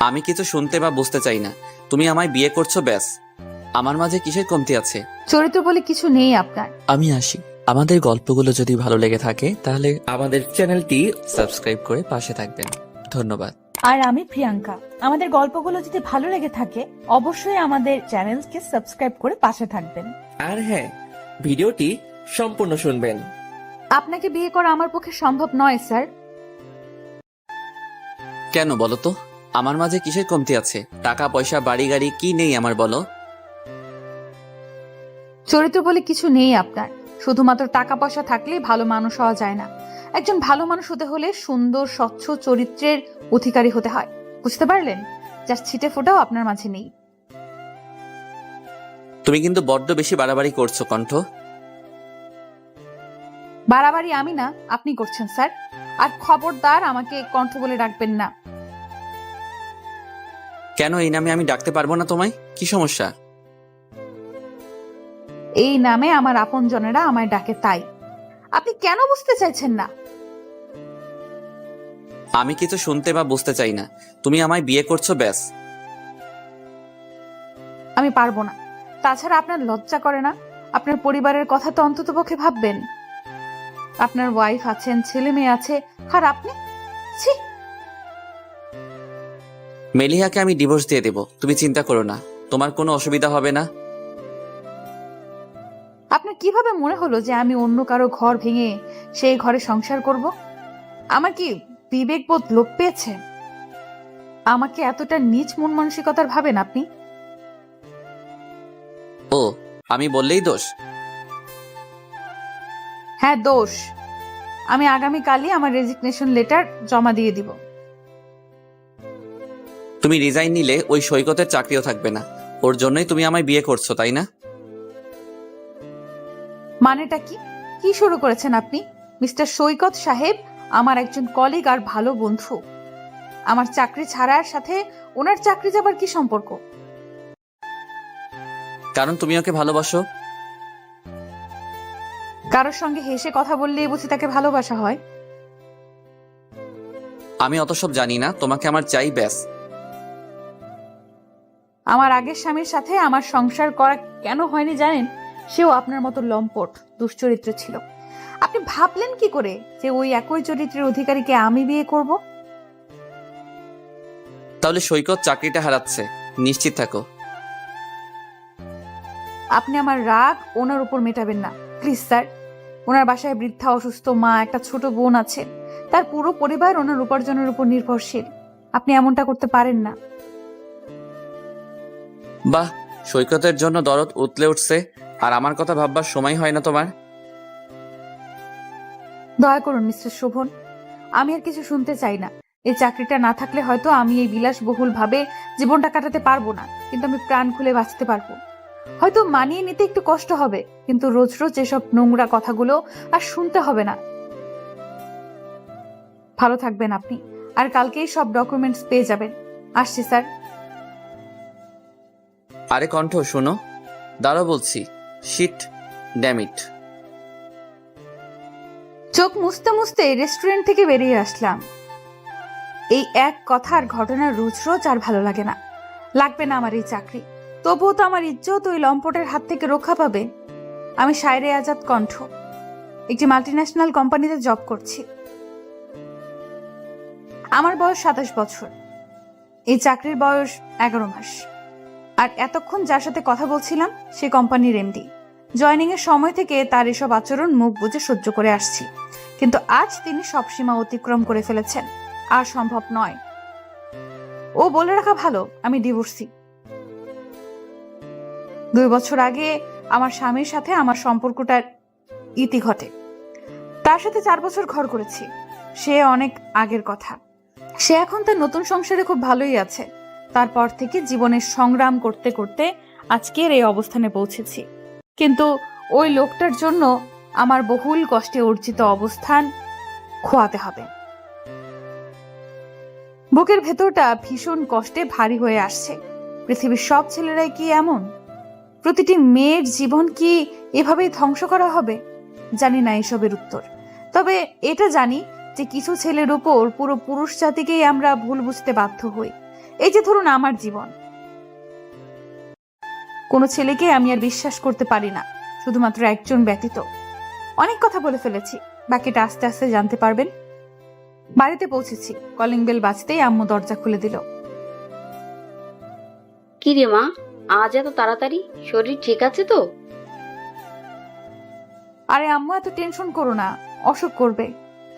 আমি কিছু শুনতে বা বুঝতে চাই না। তুমি আমায় বিয়ে করছো, ব্যাস। আমার মাঝে কিসের কমতি আছে? চরিত্র বলে কিছু নেই আপনার। আমি আসি। আমাদের গল্পগুলো যদি ভালো লেগে থাকে তাহলে আমাদের চ্যানেলটি সাবস্ক্রাইব করে পাশে থাকবেন। ধন্যবাদ। আর আমি প্রিয়াঙ্কা। আমাদের গল্পগুলো যদি ভালো লেগে থাকে অবশ্যই আমাদের চ্যানেলকে সাবস্ক্রাইব করে পাশে থাকবেন। আর হ্যাঁ, ভিডিওটি সম্পূর্ণ শুনবেন। আপনাকে বিয়ে করা আমার পক্ষে সম্ভব নয় স্যার। কেন বলো তো? আমার মাঝে কিসের কমতি আছে? টাকা পয়সা বাড়ি গাড়ি কি নেই আমার, বলো? চরিত্র বলে কিছু নেই আপনার। শুধুমাত্র টাকা পয়সা থাকলেই ভালো মানুষ হওয়া যায় না। একজন ভালো মানুষ হতে হলে সুন্দর স্বচ্ছ চরিত্রের অধিকারী হতে হয়। বুঝতে পারলেন? যার ছিটে ফোটাও আপনার মাঝে নেই। তুমি কিন্তু বড্ড বেশি বাড়াবাড়ি করছো, কণ্ঠ। বাড়াবাড়ি আমি না, আপনি করছেন স্যার। আর খবরদার আমাকে কণ্ঠ বলে ডাকবেন না। কেন এই নামে আমি ডাকতে পারবো না তোমায়? কি সমস্যা? এই নামে আমার আপনজনেরা আমায় ডাকে, তাই। আপনি কেন বুঝতে চাইছেন না? আমি কিছু শুনতে বা বুঝতে চাই না। তুমি আমায় বিয়ে করছো, ব্যাস। আমি পারবো না। তাছাড়া আপনার লজ্জা করে না? আপনার পরিবারের কথা তো অন্তত পক্ষে ভাববেন। আপনার ওয়াইফ আছেন, ছেলে মেয়ে আছে, আর আপনি? ছি! মেলিহাকে আমি ডিভোর্স দিয়ে দেব, তুমি চিন্তা করো না। তোমার কোনো অসুবিধা হবে না। আপনার কিভাবে মনে হলো যে আমি অন্য কারো ঘর ভেঙে সেই ঘরে সংসার করব? আমার কি বিবেকবোধ লোপ পেয়েছে? আমাকে এতটা নীচ মন মানসিকতার ভাবেন আপনি? ও, আমি বললেই দোষ? হ্যাঁ, দোষ। আমি আগামীকালই আমার রেজিগনেশন লেটার জমা দিয়ে দিব। তুমি রিজাইন নিলে ওই সৈকতের চাকরিও থাকবে না। ওর জন্যই তুমি আমায় বিয়ে করছো, তাই না? মানেটা কি? কি শুরু করেছেন আপনি? মিস্টার সৈকত সাহেব আমার একজন কলিগ আর ভালো বন্ধু। আমার চাকরি ছাড়ার সাথে ওনার চাকরি যাবার কি সম্পর্ক? কারণ তুমি ওকে ভালোবাসো। কারোর সঙ্গে হেসে কথা বললেই বুঝি তাকে ভালোবাসা হয়? আমি অত সব জানি না, তোমাকে আমার চাই, ব্যাস। আমার আগের স্বামীর সাথে আমার সংসার করা কেন হয়নি জানেন? সেও আপনার মতো লম্পট দুশ্চরিত্র ছিল। আপনি ভাবলেন কি করে যে ওই একই চরিত্রের অধিকারীকে আমি বিয়ে করব? তাহলে সৈকত চাকরিটা হারাচ্ছে, নিশ্চিত থাকো। আপনি আমার রাগ ওনার উপর মেটাবেন না প্লিজ স্যার। ওনার বাসায় বৃদ্ধা অসুস্থ মা, একটা ছোট বোন আছে। তার পুরো পরিবার ওনার উপার্জনের উপর নির্ভরশীল। আপনি এমনটা করতে পারেন না। বাহ, সৈকতের জন্য দরদ উতলে উঠছে, আর আমার কথা ভাববার সময় হয় না তোমার? দয়া করুন মিস্টার শোভন, আমি আর কিছু শুনতে চাই না। এই চাকরিটা না থাকলে হয়তো আমি এই বিলাসবহুল ভাবে জীবনটা কাটাতে পারবো না, কিন্তু আমি প্রাণ খুলে বাঁচতে পারবো। হয়তো মানিয়ে নিতে একটু কষ্ট হবে, কিন্তু রোজ রোজ এসব নোংরা কথাগুলো আর শুনতে হবে না। ভালো থাকবেন আপনি, আর কালকেই সব ডকুমেন্টস পেয়ে যাবেন। আসছি স্যার। আরে কণ্ঠ, শোনো। দাঁড়াও বলছি। Shit, damn it. চোখ মুছতে মুছতে রেস্টুরেন্ট থেকে বেরিয়ে আসলাম। এই এক কথার ঘটনা রোজ রোজ আর ভালো লাগে না। লাগবে না আমার এই চাকরি, তবুও তো আমার ইজ্জত ওই লম্পটের হাত থেকে রক্ষা পাবে। আমি শায়রে আজাদ কণ্ঠ, একটি মাল্টিন্যাশনাল কোম্পানিতে জব করছি। আমার বয়স 27 বছর। এই চাকরির বয়স 11 মাস। আর এতক্ষণ যার সাথে কথা বলছিলাম সে কোম্পানির এমডি। জয়েনিং এর সময় থেকে তার এসব আচরণ মুখ বুজে সহ্য করে আসছি, কিন্তু আজ তিনি সব সীমা অতিক্রম করে ফেলেছেন। আর সম্ভব নয়। ও বলে রাখা ভালো, আমি ডিভোর্সি। 2 বছর আগে আমার স্বামীর সাথে আমার সম্পর্কটার ইতি ঘটে। তার সাথে 4 বছর ঘর করেছি, সে অনেক আগের কথা। সে এখন তার নতুন সংসারে খুব ভালোই আছে। তারপর থেকে জীবনের সংগ্রাম করতে করতে আজকের এই অবস্থানে পৌঁছেছি, কিন্তু ওই লোকটার জন্য আমার বহুল কষ্টে অর্জিত অবস্থান খোয়াতে হবে। বুকের ভেতরটা ভীষণ কষ্টে ভারী হয়ে আসছে। পৃথিবীর সব ছেলেরাই কি এমন? প্রতিটি মেয়ের জীবন কি এভাবেই ধ্বংস করা হবে? জানি না এসবের উত্তর, তবে এটা জানি যে কিছু ছেলের উপর পুরো পুরুষ জাতিকেই আমরা ভুল বুঝতে বাধ্য হই। এই যে ধরুন আমার জীবন, কোনো ছেলেকে আমি আর বিশ্বাস করতে পারি না, শুধুমাত্র একজন ব্যতীত। অনেক কথা বলে ফেলেছি, বাকিটা আস্তে আস্তে জানতে পারবেন। বাড়িতে পৌঁছেছি, কলিং বেল বাজতেই আম্মু দরজা খুলে দিল। কি রে মা, আজ এত তাড়াতাড়ি? শরীর ঠিক আছে তো? আরে আম্মু, এত টেনশন করো না, অসুখ করবে।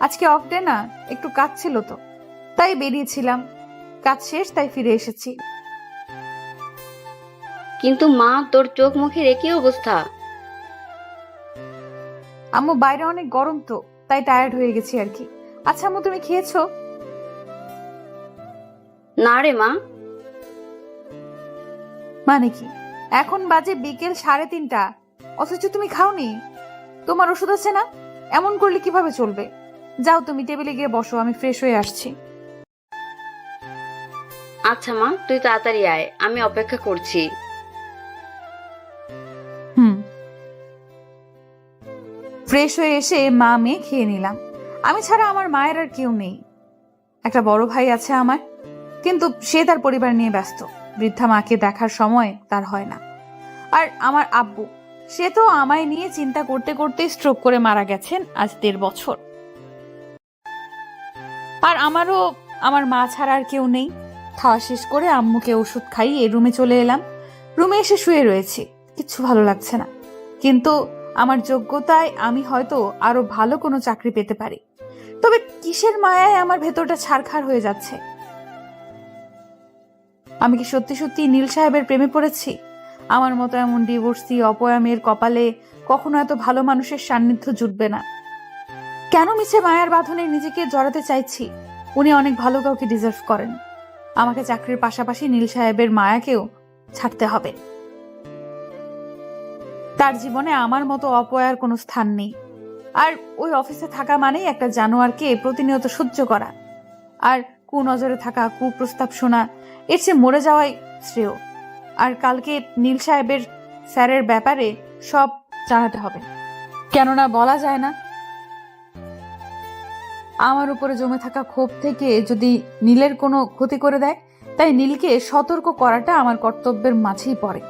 আজকে অফ ডে না, একটু কাজ ছিল তো, তাই বেরিয়েছিলাম। কাজ শেষ, তাই ফিরে এসেছি। কিন্তু মা, তোর চোখ মুখের একই অবস্থা। আম্মু, বাইরে অনেক গরম তো, তাই টায়ার্ড হয়ে গেছি আর কি। আচ্ছা আম্মু, তুমি খেয়েছো? না রে মা। মানে কি, এখন বাজে বিকেল 3:30, অথচ তুমি খাওনি? তোমার ওষুধ আছে না? এমন করলে কিভাবে চলবে? যাও, তুমি টেবিলে গিয়ে বসো, আমি ফ্রেশ হয়ে আসছি। আচ্ছা মা, তুই তাড়াতাড়ি আয়, আমি অপেক্ষা করছি। ফ্রেশ হয়ে এসে মা মেয়ে খেয়ে নিলাম। আমি ছাড়া আমার মায়ের আর কেউ নেই। একটা বড় ভাই আছে আমার, কিন্তু সে তার পরিবার নিয়ে ব্যস্ত। বৃদ্ধা মাকে দেখার সময় তার হয় না। আর আমার আব্বু, সে তো আমায় নিয়ে চিন্তা করতে করতে স্ট্রোক করে মারা গেছেন আজ 1.5 বছর। আর আমারও আমার মা ছাড়া আর কেউ নেই। খাওয়া শেষ করে আম্মুকে ওষুধ খাইয়ে রুমে চলে এলাম। রুমে এসে শুয়ে রয়েছি, কিচ্ছু ভালো লাগছে না। কিন্তু আমার যোগ্যতায় আমি হয়তো আরো ভালো কোনো চাকরি পেতে পারি। তবে কিসের মায়ায় আমার ভেতরটা ছারখার হয়ে যাচ্ছে। আমি কি সত্যি সত্যি নীল সাহেবের প্রেমে পড়েছি? আমার মতো এমন ডিভোর্সি অপয়া মেয়ের কপালে কখনো এত ভালো মানুষের সান্নিধ্য জুটবে না। কেন মিছে মায়ার বাঁধনে নিজেকে জড়াতে চাইছি? উনি অনেক ভালো কাউকে ডিজার্ভ করেন। আমাকে চাকরির পাশাপাশি নীল সাহেবের মায়াকেও ছাড়তে হবে। তার জীবনে আমার মতো অপয়ার কোনো স্থান নেই। আর ওই অফিসে থাকা মানেই একটা জানোয়ারকে প্রতিনিয়ত সহ্য করা, আর কুনজরে থাকা, কুপ্রস্তাব শোনা। এর চেয়ে মরে যাওয়াই শ্রেয়। আর কালকে নীল সাহেবের স্যারের ব্যাপারে সব জানাতে হবে, কেননা বলা যায় না আমার উপরে জমে থাকা ক্ষোভ থেকে যদি নীলের কোনো ক্ষতি করে দেয়। তাই নীলকে সতর্ক করাটা আমার কর্তব্যের মাঝেই পড়ে।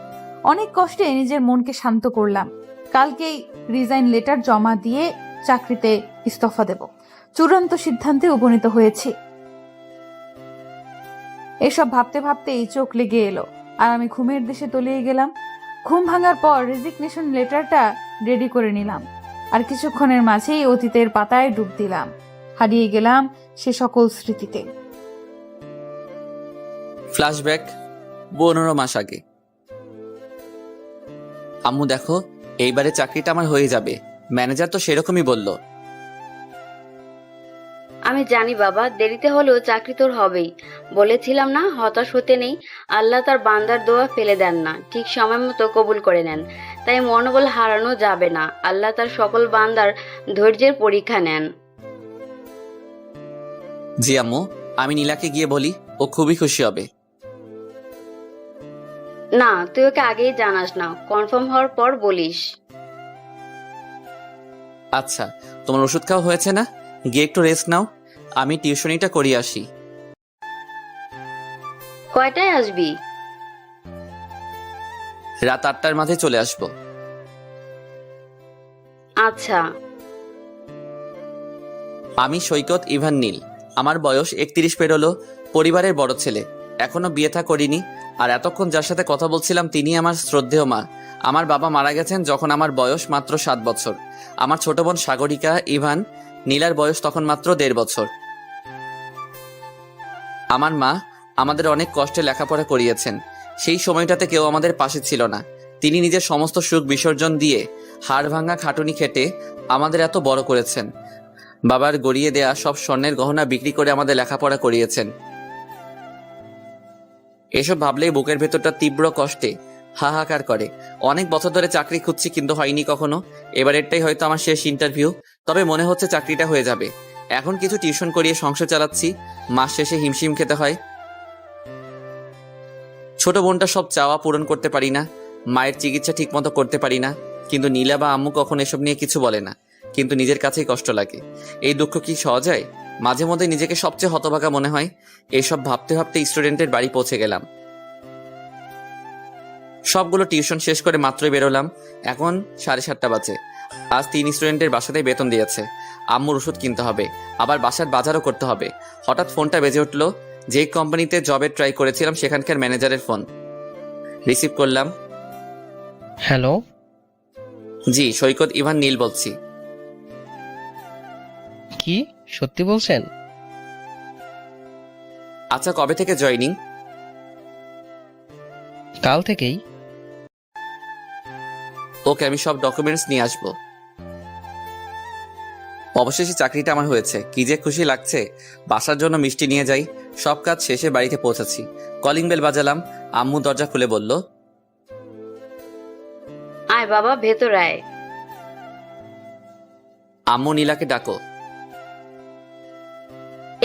অনেক কষ্টে নিজের মনকে শান্ত করলাম। কালকেই রিজাইন লেটার জমা দিয়ে চাকরিতে ইস্তফা দেব। চূড়ান্ত সিদ্ধান্তে উপনীত হয়েছি। এসব ভাবতে ভাবতেই চোখ লেগে এলো, আর আমি ঘুমের দেশে তলিয়ে গেলাম। ঘুম ভাঙার পর রেজিগনেশন লেটারটা রেডি করে নিলাম, আর কিছুক্ষণের মাঝেই অতীতের পাতায় ডুব দিলাম। হারিয়ে গেলাম সে সকল স্মৃতিতে। ফ্ল্যাশব্যাক 15 মাস আগে। আম্মু দেখো, এইবারে চাকরিটা আমার হয়ে যাবে। ম্যানেজার তো সেরকমই বলল। আমি জানি বাবা, দেরিতে হলেও চাকরি তোর হবেই। বলেছিলাম না, হতাশ হতে নেই। আল্লাহ তার বান্দার দোয়া ফেলে দেন না, ঠিক সময় মতো কবুল করে নেন। তাই মনোবল হারানো যাবে না। আল্লাহ তার সকল বান্দার ধৈর্যের পরীক্ষা নেন। জি আম্মু, আমি নীলাকে গিয়ে বলি, ও খুবই খুশি হবে। না, তুই ওকে আগেই জানাস না, কনফার্ম হওয়ার পর বলিস। আচ্ছা, তোমার ওষুধ খাওয়া হয়েছে না? গিয়ে একটু রেস্ট নাও, আমি টিউশনিটা করিয়ে আসি। কয়টায় আসবি? রাত 8টার মাঝে চলে আসবো। আচ্ছা। আমি সৈকত ইভান নীল। আমার বয়স 31 পেরোলো। পরিবারের বড় ছেলে, এখনো বিয়ে থা করিনি। আর এতক্ষণ যার সাথে কথা বলছিলাম তিনি আমার শ্রদ্ধেয় মা। আমার বাবা মারা গেছেন যখন আমার বয়স মাত্র 7 বছর। আমার ছোট বোন সাগরিকা ইভান, নীলার বয়স তখন মাত্র 1.5 বছর। আমার মা আমাদের অনেক কষ্টে লেখাপড়া করিয়েছেন। সেই সময়টাতে কেউ আমাদের পাশে ছিল না। তিনি নিজের সমস্ত সুখ বিসর্জন দিয়ে হাড় ভাঙা খাটুনি খেটে আমাদের এত বড় করেছেন। বাবার গড়িয়ে দেয়া সব স্বর্ণের গহনা বিক্রি করে আমাদের লেখাপড়া করিয়েছেন। এসব ভাবলেই বুকের ভেতরটা তীব্র কষ্টে হাহাকার করে। অনেক বছর ধরে চাকরি খুঁজছি, কিন্তু হয়নি কখনো। এবারেরটাই হয়তো আমার শেষ ইন্টারভিউ। তবে মনে হচ্ছে চাকরিটা হয়ে যাবে। এখন কিছু টিউশন করিয়ে সংসার চালাচ্ছি, মাস শেষে হিমশিম খেতে হয়। ছোট বোনটা সব চাওয়া পূরণ করতে পারি না, মায়ের চিকিৎসা ঠিক মতো করতে পারি না। কিন্তু নীলা বা আম্মু কখন এসব নিয়ে কিছু বলে না, কিন্তু নিজের কাছেই কষ্ট লাগে। এই দুঃখ কি সহজ হয়? মাঝে মধ্যে নিজেকে সবচেয়ে হতভাগা মনে হয়। এসব ভাবতে ভাবতে স্টুডেন্টের বাড়ি পৌঁছে গেলাম। সবগুলো টিউশন শেষ করে মাত্রই বেরোলাম। এখন 7:30 বাজে। আজ 3 স্টুডেন্টের বাসাতেই বেতন দিয়েছে। আম্মুর ওষুধ কিনতে হবে, আবার বাসার বাজারও করতে হবে। হঠাৎ ফোনটা বেজে উঠলো। যেই কোম্পানিতে জবের ট্রাই করেছিলাম সেখানকার ম্যানেজারের ফোন। রিসিভ করলাম। হ্যালো। জি, সৈকত ইভান নীল বলছি। কি সত্যি বলছেন? আচ্ছা, কবে থেকে জয়েনিং? কাল থেকেই। ওকে, আমি সব ডকুমেন্টস নিয়ে আসবো। অবশেষে চাকরিটা আমার হয়েছে। কি যে খুশি লাগছে। বাসার জন্য মিষ্টি নিয়ে যাই। সব কাজ শেষে বাড়িতে পৌঁছেছি। কলিং বেল বাজালাম। আম্মু দরজা খুলে বলল, আয় বাবা, ভেতর আয়। আম্মু নীলাকে ডাকো।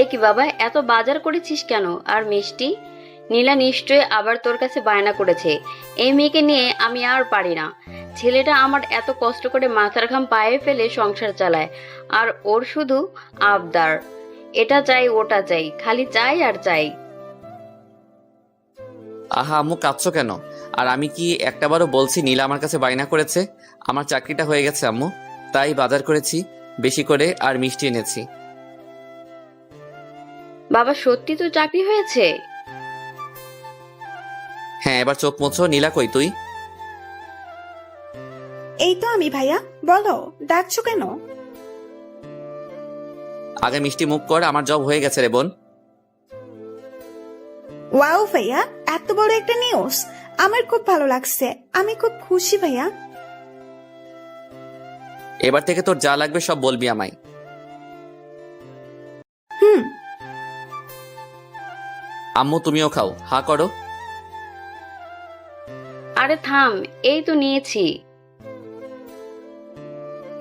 এ কি বাবা, এত বাজার করেছিস কেন? আর মিষ্টি? নীলা নিশ্চয়ই আবার তোর কাছে বায়না করেছে। এই মেয়েকে নিয়ে আমি আর পারি না। ছেলেটা আমার এত কষ্ট করে মাথার ঘাম পায়ে ফেলে সংসার চালায়, আর ওর শুধু আবদার, এটা চাই ওটা চাই, খালি চাই আর চাই। আহা আম্মু, কাঁদছো কেন? আর আমি কি একটাবারও বলছি নীলা আমার কাছে বায়না করেছে? আমার চাকরিটা হয়ে গেছে আম্মু, তাই বাজার করেছি বেশি করে, আর মিষ্টি এনেছি। বাবা, সত্যি তো চাকরি হয়েছে? হ্যাঁ, এবার চোখ মুছো। নীলা কই তুই? এই তো আমি ভাইয়া, বলো ডাকছো কেন? আগে মিষ্টি মুখ কর, আমার জব হয়ে গেছে রে বোন। ওয়াও ভাইয়া, এত বড় একটা নিউজ, আমার খুব ভালো লাগছে। আমি খুব খুশি ভাইয়া। এবার থেকে তোর যা লাগবে সব বলবি আমায়। হুম। আম্মু তুমিও খাও, হা করো। আরে থাম, এই তো নিয়েছি।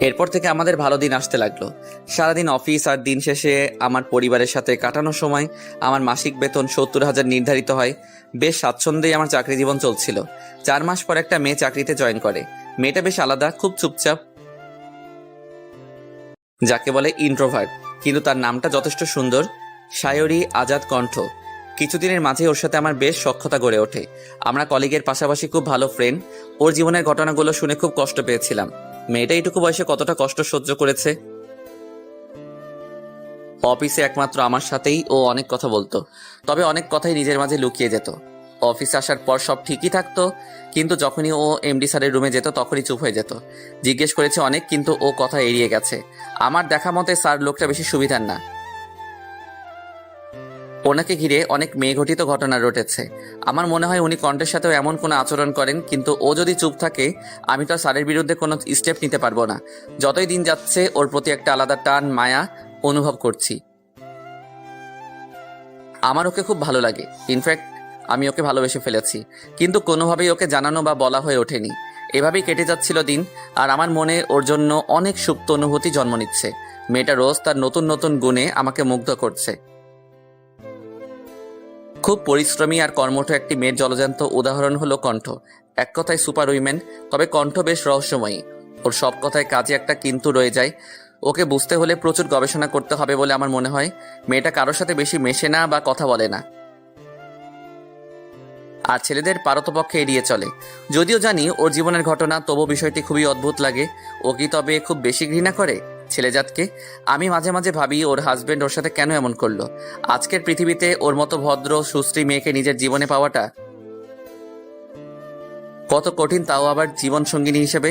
এরপর থেকে আমাদের ভালো দিন আসতে লাগলো। সারাদিন অফিস, আর দিন শেষে আমার পরিবারের সাথে কাটানোর সময় আমার মাসিক বেতন 70,000 নির্ধারিত হয়। বেশ স্বাচ্ছন্দ্যেই আমার চাকরি জীবন চলছিল। 4 মাস পর একটা মেয়ে চাকরিতে জয়েন করে। মেয়েটা বেশ আলাদা, খুব চুপচাপ, যাকে বলে ইন্ট্রোভার্ট, কিন্তু তার নামটা যথেষ্ট সুন্দর, সায়রী আজাদ কণ্ঠ। কিছুদিনের মাঝে ওর সাথে আমার বেশ সখ্যতা গড়ে ওঠে। আমরা কলিগের পাশাপাশি খুব ভালো ফ্রেন্ড। ওর জীবনের ঘটনাগুলো শুনে খুব কষ্ট পেয়েছিলাম। মেয়েটা এইটুকু বয়সে কতটা কষ্ট সহ্য করেছে। অফিসে একমাত্র আমার সাথেই ও অনেক কথা বলতো, তবে অনেক কথাই নিজের মাঝে লুকিয়ে যেত। অফিসে আসার পর সব ঠিকই থাকতো, কিন্তু যখনই ও এমডি স্যারের রুমে যেত তখনই চুপ হয়ে যেত। জিজ্ঞেস করেছে অনেক, কিন্তু ও কথা এড়িয়ে গেছে। আমার দেখা মতে স্যার লোকটা বেশি সুবিধার না। ওনাকে ঘিরে অনেক মেয়েঘটিত ঘটনা রটেছে। আমার মনে হয় উনি কণ্ঠের সাথেও এমন কোনো আচরণ করেন, কিন্তু ও যদি চুপ থাকে আমি তো স্যারের বিরুদ্ধে কোনো স্টেপ নিতে পারবো না। যতই দিন যাচ্ছে ওর প্রতি একটা আলাদা টান, মায়া অনুভব করছি। আমার ওকে খুব ভালো লাগে। ইনফ্যাক্ট আমি ওকে ভালোবেসে ফেলেছি, কিন্তু কোনোভাবেই ওকে জানানো বা বলা হয়ে ওঠেনি। এভাবেই কেটে যাচ্ছিল দিন, আর আমার মনে ওর জন্য অনেক সুপ্ত অনুভূতি জন্ম নিচ্ছে। মেয়েটা রোজ তার নতুন নতুন গুণে আমাকে মুগ্ধ করছে। খুব পরিশ্রমী আর কর্মঠ একটি মেয়ের জলজান্ত উদাহরণ হলো কণ্ঠ। এক কথায় সুপার উইমেন, তবে কণ্ঠ বেশ রহস্যময়ী। ওর সব কথায় কাজে একটা কিন্তু রয়ে যায়। ওকে বুঝতে হলে প্রচুর গবেষণা করতে হবে বলে আমার মনে হয়। মেয়েটা কারোর সাথে বেশি মেশে না বা কথা বলে না, আর ছেলেদের পারতপক্ষে এড়িয়ে চলে। যদিও জানি ওর জীবনের ঘটনা, তবু বিষয়টি খুবই অদ্ভুত লাগে। ও কি তবে খুব বেশি ঘৃণা করে ছেলেজাতকে? আমি মাঝে মাঝে ভাবি ওর হাজবেন্ড ওর সাথে কেন এমন করলো। আজকের পৃথিবীতে ওর মতো ভদ্র সুশ্রী মেয়েকে নিজের জীবনে পাওয়াটা কত কঠিন, তাও আবার জীবন সঙ্গিনী হিসেবে।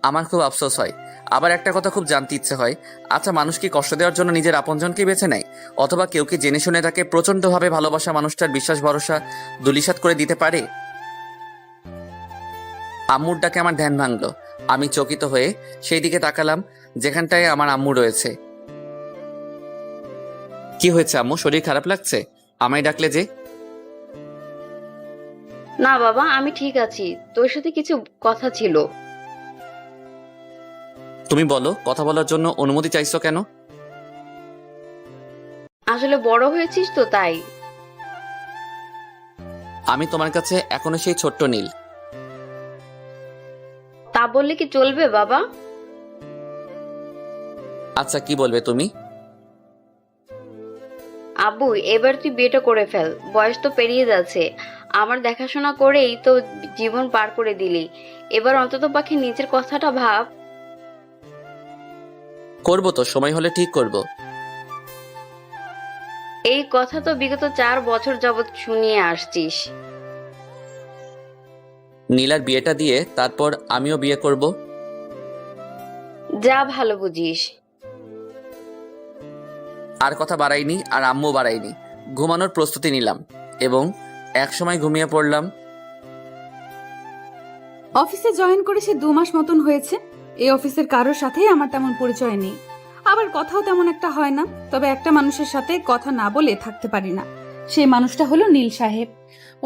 আমার খুব আফসোস হয়। আবার একটা কথা খুব জানতে ইচ্ছে হয়, আচ্ছা মানুষ কি কষ্ট দেওয়ার জন্য নিজের আপনজনকে বেছে নেয়, অথবা কেউ কি জেনে শুনে তাকে প্রচন্ডভাবে ভালোবাসা মানুষটার বিশ্বাস ভরসা ধূলিসাৎ করে দিতে পারে? আম্মুর ডাকে আমার ধ্যান ভাঙলো। আমি চকিত হয়ে সেই দিকে তাকালাম যেখানটায় আমার আম্মু রয়েছে। কি হয়েছে আম্মু, শরীর খারাপ লাগছে? আমায় ডাকলে যে? না বাবা, আমি ঠিক আছি। তোর সাথে কিছু কথা ছিল। তুমি বলো, কথা বলার জন্য অনুমতি চাইছো কেন? আসলে বড় হয়েছিস তো তাই। আমি তোমার কাছে এখনো সেই ছোট্ট নীল। তা বললে কি চলবে বাবা? আচ্ছা কি বলবে তুমি? আব্বু এবার তুই বিয়েটা করে ফেল, বয়স তো পেরিয়ে যাচ্ছে, আমার দেখাশোনা করেই তো জীবন পার করে দিলি, এবার অন্তত পাখি নিজের কথাটা ভাব। করবো তো, সময় হলে ঠিক করব। এই কথা তো বিগত 4 বছর যাবৎ শুনিয়ে আসছিস। নীলার বিয়েটা দিয়ে তারপর আমিও বিয়ে করব। যা ভালো বুঝিস। আর কথা বাড়াইনি, আর আম্মু বাড়াইনি। ঘুমানোর প্রস্তুতি নিলাম এবং একসময় ঘুমিয়ে পড়লাম। অফিসে জয়েন করে সে 2 মাস মতন হয়েছে। এই অফিসের কারোর সাথেই আমার তেমন পরিচয় নেই, আবার কথাও তেমন একটা হয় না। তবে একটা মানুষের সাথে কথা না বলে থাকতে পারি না, সেই মানুষটা হলো নীল সাহেব।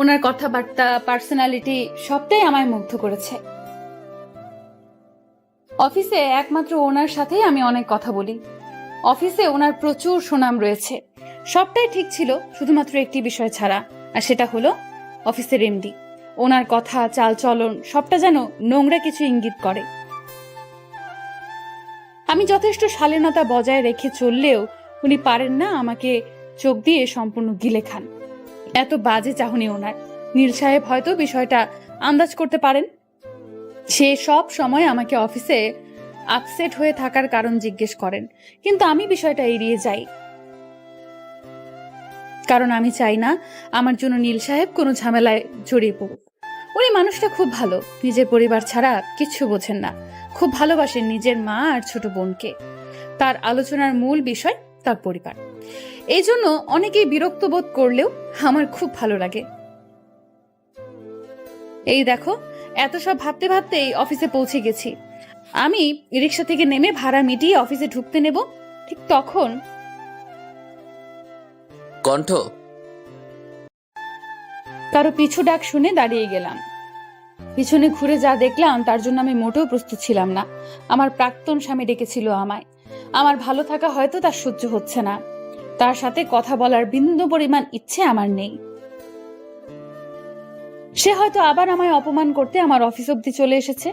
ওনার কথাবার্তা, পার্সোনালিটি সবটাই আমায় মুগ্ধ করেছে। অফিসে একমাত্র ওনার সাথেই আমি অনেক কথা বলি। অফিসে ওনার প্রচুর সুনাম রয়েছে। সবটাই ঠিক ছিল শুধুমাত্র একটি বিষয় ছাড়া, আর সেটা হলো অফিসের এমডি। ওনার কথা, চালচলন সবটা যেন নোংরা কিছু ইঙ্গিত করে। আমি যথেষ্ট শালীনতা বজায় রেখে চললেও উনি পারেন না আমাকে চোখ দিয়ে সম্পূর্ণ গিলে খান। এত বাজে চাহনি ওনার। নীল সাহেব হয়তো বিষয়টা আন্দাজ করতে পারেন। সে সব সময় আমাকে অফিসে আপসেট হয়ে থাকার কারণ জিজ্ঞেস করেন, কিন্তু আমি বিষয়টা এড়িয়ে যাই, কারণ আমি চাই না আমার জন্য নীল সাহেব কোনো ঝামেলায় জড়িয়ে পড়ুক। উনি মানুষটা খুব ভালো, নিজের পরিবার ছাড়া কিচ্ছু বোঝেন না, খুব ভালোবাসেন নিজের মা আর ছোট বোনকে। তার আলোচনার মূল বিষয় তার পরিবার। এই জন্য অনেকেই বিরক্ত বোধ করলেও আমার খুব ভালো লাগে। এই দেখো, এত সব ভাবতে ভাবতেই অফিসে পৌঁছে গেছি। আমি রিক্সা থেকে নেমে ভাড়া মিটিয়ে অফিসে ঢুকতে নেব, ঠিক তখন কণ্ঠ, কারো পিছু ডাক শুনে দাঁড়িয়ে গেলাম। পিছনে ঘুরে যা দেখলাম তার জন্য আমি মোটেও প্রস্তুত ছিলাম না। আমার প্রাক্তন স্বামী ডেকেছিল আমায়। আমার ভালো থাকা হয়তো তার সহ্য হচ্ছে না, তার সাথে কথা বলার বিন্দু পরিমাণ ইচ্ছে আমার নেই। সে হয়তো আবার আমায় অপমান করতে আমার অফিস অব্দি চলে এসেছে।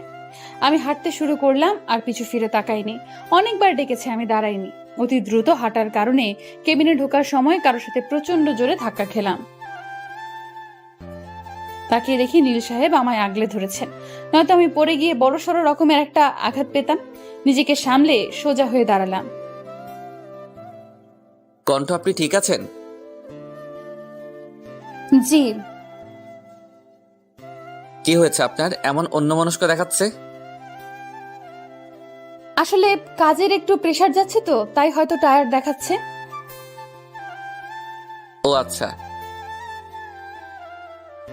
আমি হাঁটতে শুরু করলাম, আর পিছু ফিরে তাকাইনি। অনেকবার ডেকেছে, আমি দাঁড়াইনি। অতি দ্রুত হাঁটার কারণে কেবিনে ঢোকার সময় কারোর সাথে প্রচন্ড জোরে ধাক্কা খেলাম। তাকিয়ে দেখি নীল সাহেব আমায় আগলে ধরেছেন, নয়তো আমি পড়ে গিয়ে বড়সড় রকমের একটা আঘাত পেতাম। নিজেকে সামলে সোজা হয়ে দাঁড়ালাম। কণ্ঠ, আপনি ঠিক আছেন? জি। কি হয়েছে আপনার, এমন অন্যমনস্ক দেখাচ্ছে? আসলে কাজের একটু প্রেসার যাচ্ছে তো, তাই হয়তো টায়ার্ড দেখাচ্ছে। ও আচ্ছা।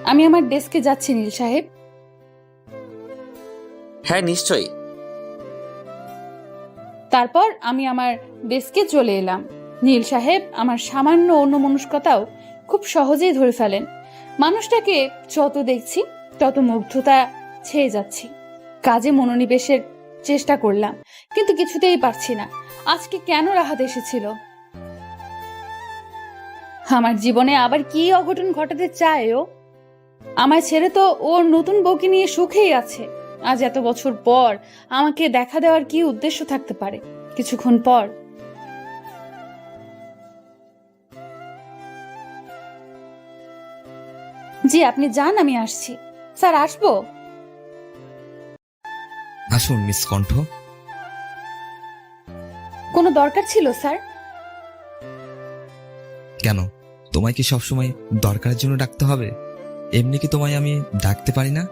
আমি আমার ডেস্কে যাচ্ছি নীল সাহেব। হ্যাঁ নিশ্চয়ই। তারপর আমি আমার ডেস্কে চলে এলাম। নীল সাহেব আমার সামান্য অন্যমনস্কতাও খুব সহজেই ধরে ফেলেন। মানুষটাকে যত দেখছি তত মুগ্ধতা ছেয়ে যাচ্ছি। কাজে মনোনিবেশের চেষ্টা করলাম, কিন্তু কিছুতেই পারছি না। আজকে কেন রাহাত এসেছিল? আমার জীবনে আবার কি অঘটন ঘটাতে চায় ও? আমায় ছেড়ে তো ওর নতুন বউকে নিয়ে সুখেই আছে। আজ এত বছর পর আমাকে দেখা দেওয়ার কি উদ্দেশ্য থাকতে পারে? কিছুক্ষণ পর জি, আপনি যান, আমি আসছি। স্যার, আসবো? আসুন মিস কণ্ঠ। কোনো দরকার ছিল স্যার? কেন, তোমায় কি সবসময় দরকারের জন্য ডাকতে হবে? এমনি কি তোমায় আমি ডাকতে পারি না?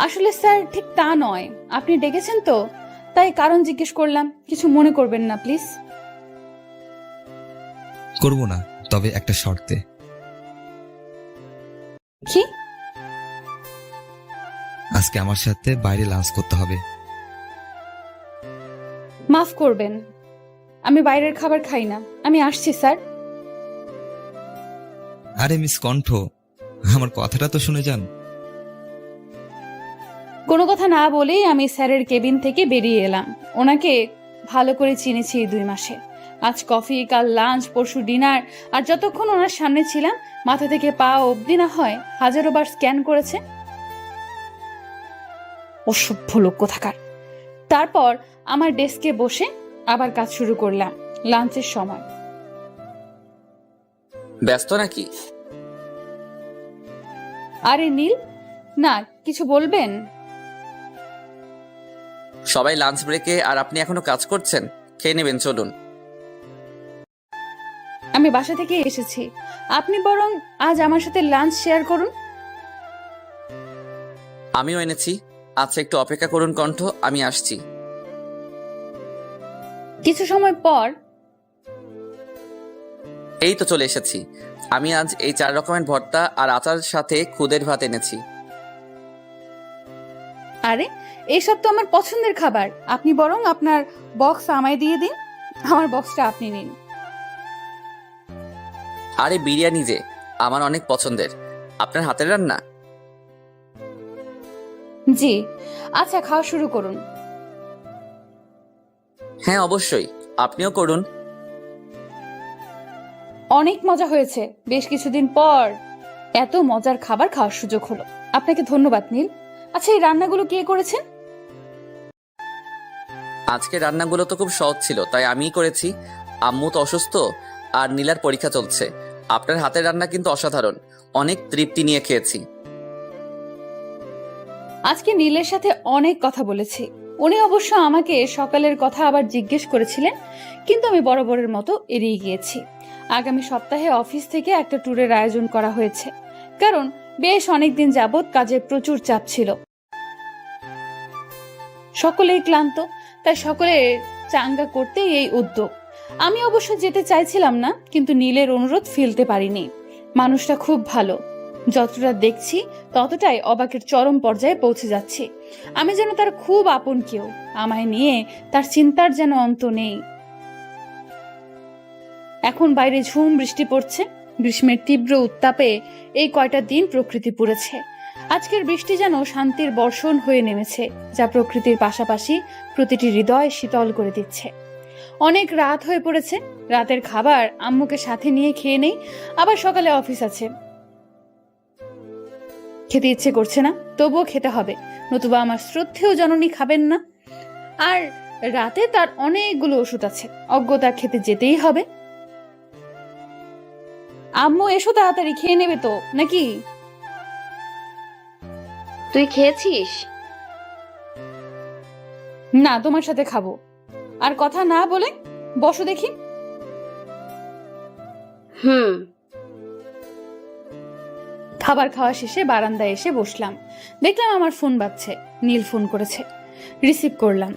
আসলে স্যার ঠিক তা নয়, আপনি ডেকেছেন তো, তাই কারণ জিজ্ঞেস করলাম। কিছু মনে করবেন না প্লিজ। করব না, তবে একটা শর্তে। কি? আজকে আমার সাথে বাইরে লাঞ্চ করতে হবে। মাফ করবেন, আমি বাইরের খাবার খাই না। আমি আসছি স্যার। আরে মিস কণ্ঠ, আমার কথাটা তো শুনে যান। কোনো কথা না বলেই আমি স্যারের কেবিন থেকে বেরিয়ে এলাম। ওনাকে ভালো করে চিনেছি এই 2 মাসে। আজ কফি, কাল লাঞ্চ, পরশু ডিনার, আর যতক্ষণ ওনার সামনে ছিলাম মাথা থেকে পা অবধি না হয় হাজারো বার স্ক্যান করেছে। অসভ্য লোক কোথাকার। তারপর আমার ডেস্কে বসে আবার কাজ শুরু করলাম। লাঞ্চের সময় ব্যস্ত নাকি? আরে নীল, না কিছু বলবেন? সবাই লাঞ্চ ব্রেকে আর আপনি এখনো কাজ করছেন? খেয়ে নেবেন, চলুন। আমি বাসা থেকে এসেছি, আপনি বরং আজ আমার সাথে লাঞ্চ শেয়ার করুন। আমিও এনেছি। আচ্ছা, একটু অপেক্ষা করুন কণ্ঠ, আমি আসছি। কিছু সময় পর এই তো চলে এসেছি। আমি আজ এই 4 রকমের ভর্তা আর আচার সাথে খুদের ভাত এনেছি। আরে এইসব তো আমার পছন্দের খাবার, আপনি বরং আপনার বক্স আমায় দিয়ে দিন, আমার বক্সটা আপনি নিন। আরে বিরিয়ানি যে আমার অনেক পছন্দের, আপনার হাতের রান্না। জি, আচ্ছা খাওয়া শুরু করুন। হ্যাঁ অবশ্যই, আপনিও করুন। অনেক মজা হয়েছে, বেশ কিছুদিন পর এত মজার খাবার খাওয়ার সুযোগ হলো। আপনাকে ধন্যবাদ নীল। আচ্ছা, এই রান্নাগুলো কে করেছেন? আজকে রান্নাগুলো তো খুব সহজ ছিল, তাই আমিই করেছি। আম্মু তো অসুস্থ আর নীলার পরীক্ষা চলছে। আপনার হাতের রান্না কিন্তু অসাধারণ, অনেক তৃপ্তি নিয়ে খেয়েছি। আজকে নীলের সাথে অনেক কথা বলেছি। উনি অবশ্য আমাকে সকালের কথা আবার জিজ্ঞেস করেছিলেন, কিন্তু আমি বরাবরের মতো এড়িয়ে গিয়েছি। আগামী সপ্তাহে অফিস থেকে একটা ট্যুরের আয়োজন করা হয়েছে, কারণ বেশ অনেকদিন যাবৎ কাজের প্রচুর চাপ ছিল। সকলেই ক্লান্ত, তাই সকলের চাঙ্গা করতেই এই উদ্যোগ। আমি অবশ্য যেতে চাইছিলাম না, কিন্তু নীলের অনুরোধ ফেলতে পারিনি। মানুষটা খুব ভালো, যতটা দেখছি ততটাই অবাকের চরম পর্যায়ে পৌঁছে যাচ্ছি। আমি যেন তার খুব আপন কেউ, আমায় নিয়ে তার চিন্তার যেন অন্ত নেই। এখন বাইরে ঝুম বৃষ্টি পড়ছে। গ্রীষ্মের তীব্র উত্তাপে এই কয়টা দিন প্রকৃতি পুড়েছে। আজকের বৃষ্টি যেন শান্তির বর্ষণ হয়ে নেমেছে, যা প্রকৃতির পাশাপাশি প্রতিটি হৃদয় শীতল করে দিচ্ছে। অনেক রাত হয়ে পড়েছে, রাতের খাবার আম্মুকে সাথে নিয়ে খেয়ে নেই, আবার সকালে অফিস আছে। খেতে ইচ্ছে করছে না, তবুও খেতে হবে, নতুবা আমার শ্রদ্ধেয় জননী খাবেন না। আর রাতে তার অনেকগুলো ওষুধ আছে, অজ্ঞতা খেতে যেতেই হবে। আম্মু এসো, তাড়াতাড়ি খেয়ে নেবে তো নাকি? তুই খেয়েছিস? না, তোমার সাথে খাবো। আর কথা না বলে বসো দেখি। হুম। খাবার খাওয়া শেষে বারান্দায় এসে বসলাম। দেখলাম আমার ফোন বাজছে, নীল ফোন করেছে। রিসিভ করলাম।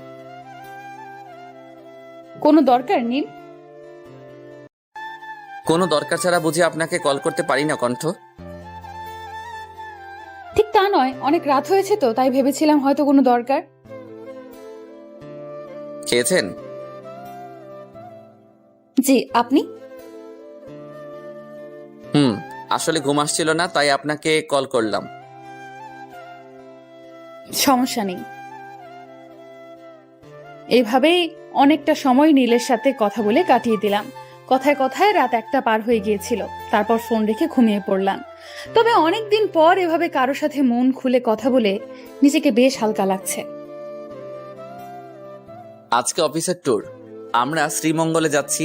কোনো দরকার নীল? কোনো দরকার ছাড়া বুঝি আপনাকে কল করতে পারি না কণ্ঠ? ঠিক তা নয়, অনেক রাত হয়েছে তো, তাই ভেবেছিলাম হয়তো কোনো দরকার। খেয়েছেন? জি, আপনি? আসলে ঘুম আসছিল না, তাই আপনাকে কল করলাম। সমস্যা নেই। এইভাবেই অনেকটা সময় নীলের সাথে কথা বলে কাটিয়ে দিলাম। কথায় কথায় রাত 1টা পার হয়ে গিয়েছিল। তারপর ফোন রেখে ঘুমিয়ে পড়লাম। তবে অনেকদিন পর এভাবে কারো সাথে মন খুলে কথা বলে নিজেকে বেশ হালকা লাগছে। আজকে অফিসের ট্যুর, আমরা শ্রীমঙ্গলে যাচ্ছি।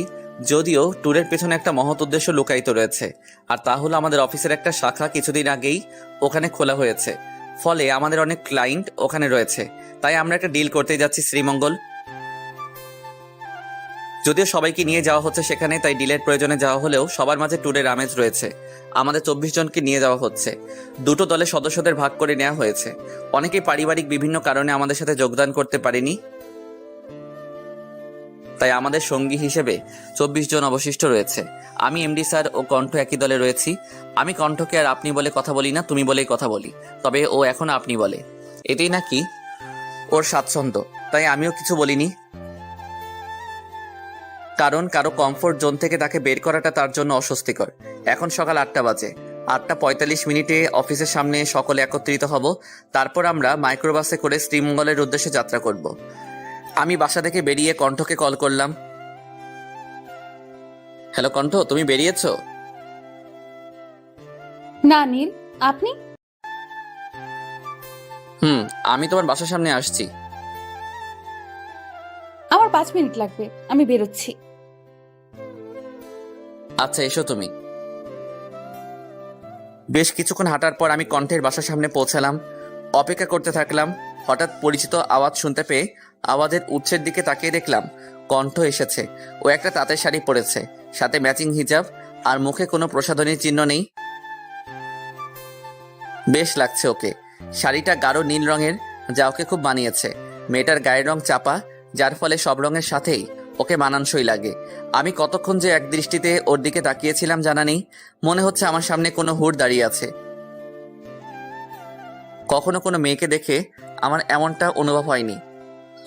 যদিও ট্যুরের পেছনে একটা মহৎ উদ্দেশ্য লুকায়িত রয়েছে, আর তা হলো আমাদের অফিসের একটা শাখা কিছুদিন আগেই ওখানে খোলা হয়েছে। ফলে আমাদের অনেক ক্লায়েন্ট ওখানে রয়েছে, তাই আমরা একটা ডিল করতে যাচ্ছি শ্রীমঙ্গল। যদিও সবাইকে নিয়ে যাওয়া হচ্ছে সেখানে, তাই ডিলের প্রয়োজনে যাওয়া হলেও সবার মাঝে ট্যুরের আমেজ রয়েছে। আমাদের 24 জনকে নিয়ে যাওয়া হচ্ছে। দুটো দলে সদস্যদের ভাগ করে নেওয়া হয়েছে। অনেকেই পারিবারিক বিভিন্ন কারণে আমাদের সাথে যোগদান করতে পারেনি, তাই আমাদের সঙ্গী হিসেবে 24 জন অবশিষ্ট রয়েছে। আমি এমডি স্যার ও কণ্ঠ একই দলে রয়েছি। আমি কণ্ঠকে আর আপনি বলে কথা বলি না, তুমি বলেই কথা বলি। তবে ও এখন আপনি বলে, এটাই নাকি ওর স্বাচ্ছন্দ্য, তাই আমিও কিছু বলিনি। কারণ কারো কমফোর্ট জোন থেকে তাকে বের করাটা তার জন্য অস্বস্তিকর। এখন সকাল 8টা বাজে। 8:45 অফিসের সামনে সকলে একত্রিত হব। তারপর আমরা মাইক্রোবাসে করে শ্রীমঙ্গলের উদ্দেশ্যে যাত্রা করব। আমি বাসা থেকে বেরিয়ে কণ্ঠকে কল করলাম। হ্যালো কণ্ঠ, তুমি বেরিয়েছো? না নীল, আপনি? আমি তোমার বাসার সামনে আসছি। আমার 5 মিনিট লাগবে, আমি বেরোচ্ছি। আচ্ছা, এসো তুমি। বেশ কিছুক্ষণ হাঁটার পর আমি কণ্ঠের বাসার সামনে পৌঁছালাম। অপেক্ষা করতে থাকলাম। হঠাৎ পরিচিত আওয়াজ শুনতে পেয়ে আওয়াজের উৎসের দিকে তাকিয়ে দেখলাম কণ্ঠ এসেছে। ও একটা তাঁতের শাড়ি পরেছে, সাথে ম্যাচিং হিজাব, আর মুখে কোনো প্রসাধনীর চিহ্ন নেই। বেশ লাগছে ওকে। শাড়িটা গাঢ় নীল রঙের, যা ওকে খুব মানিয়েছে। মেয়েটার গায়ের রং চাপা, যার ফলে সব রঙের সাথেই ওকে মানানসই লাগে। আমি কতক্ষণ যে এক দৃষ্টিতে ওর দিকে তাকিয়েছিলাম জানা নেই। মনে হচ্ছে আমার সামনে কোনো হুড় দাঁড়িয়ে আছে। কখনো কোনো মেয়েকে দেখে আমার এমনটা অনুভব হয়নি।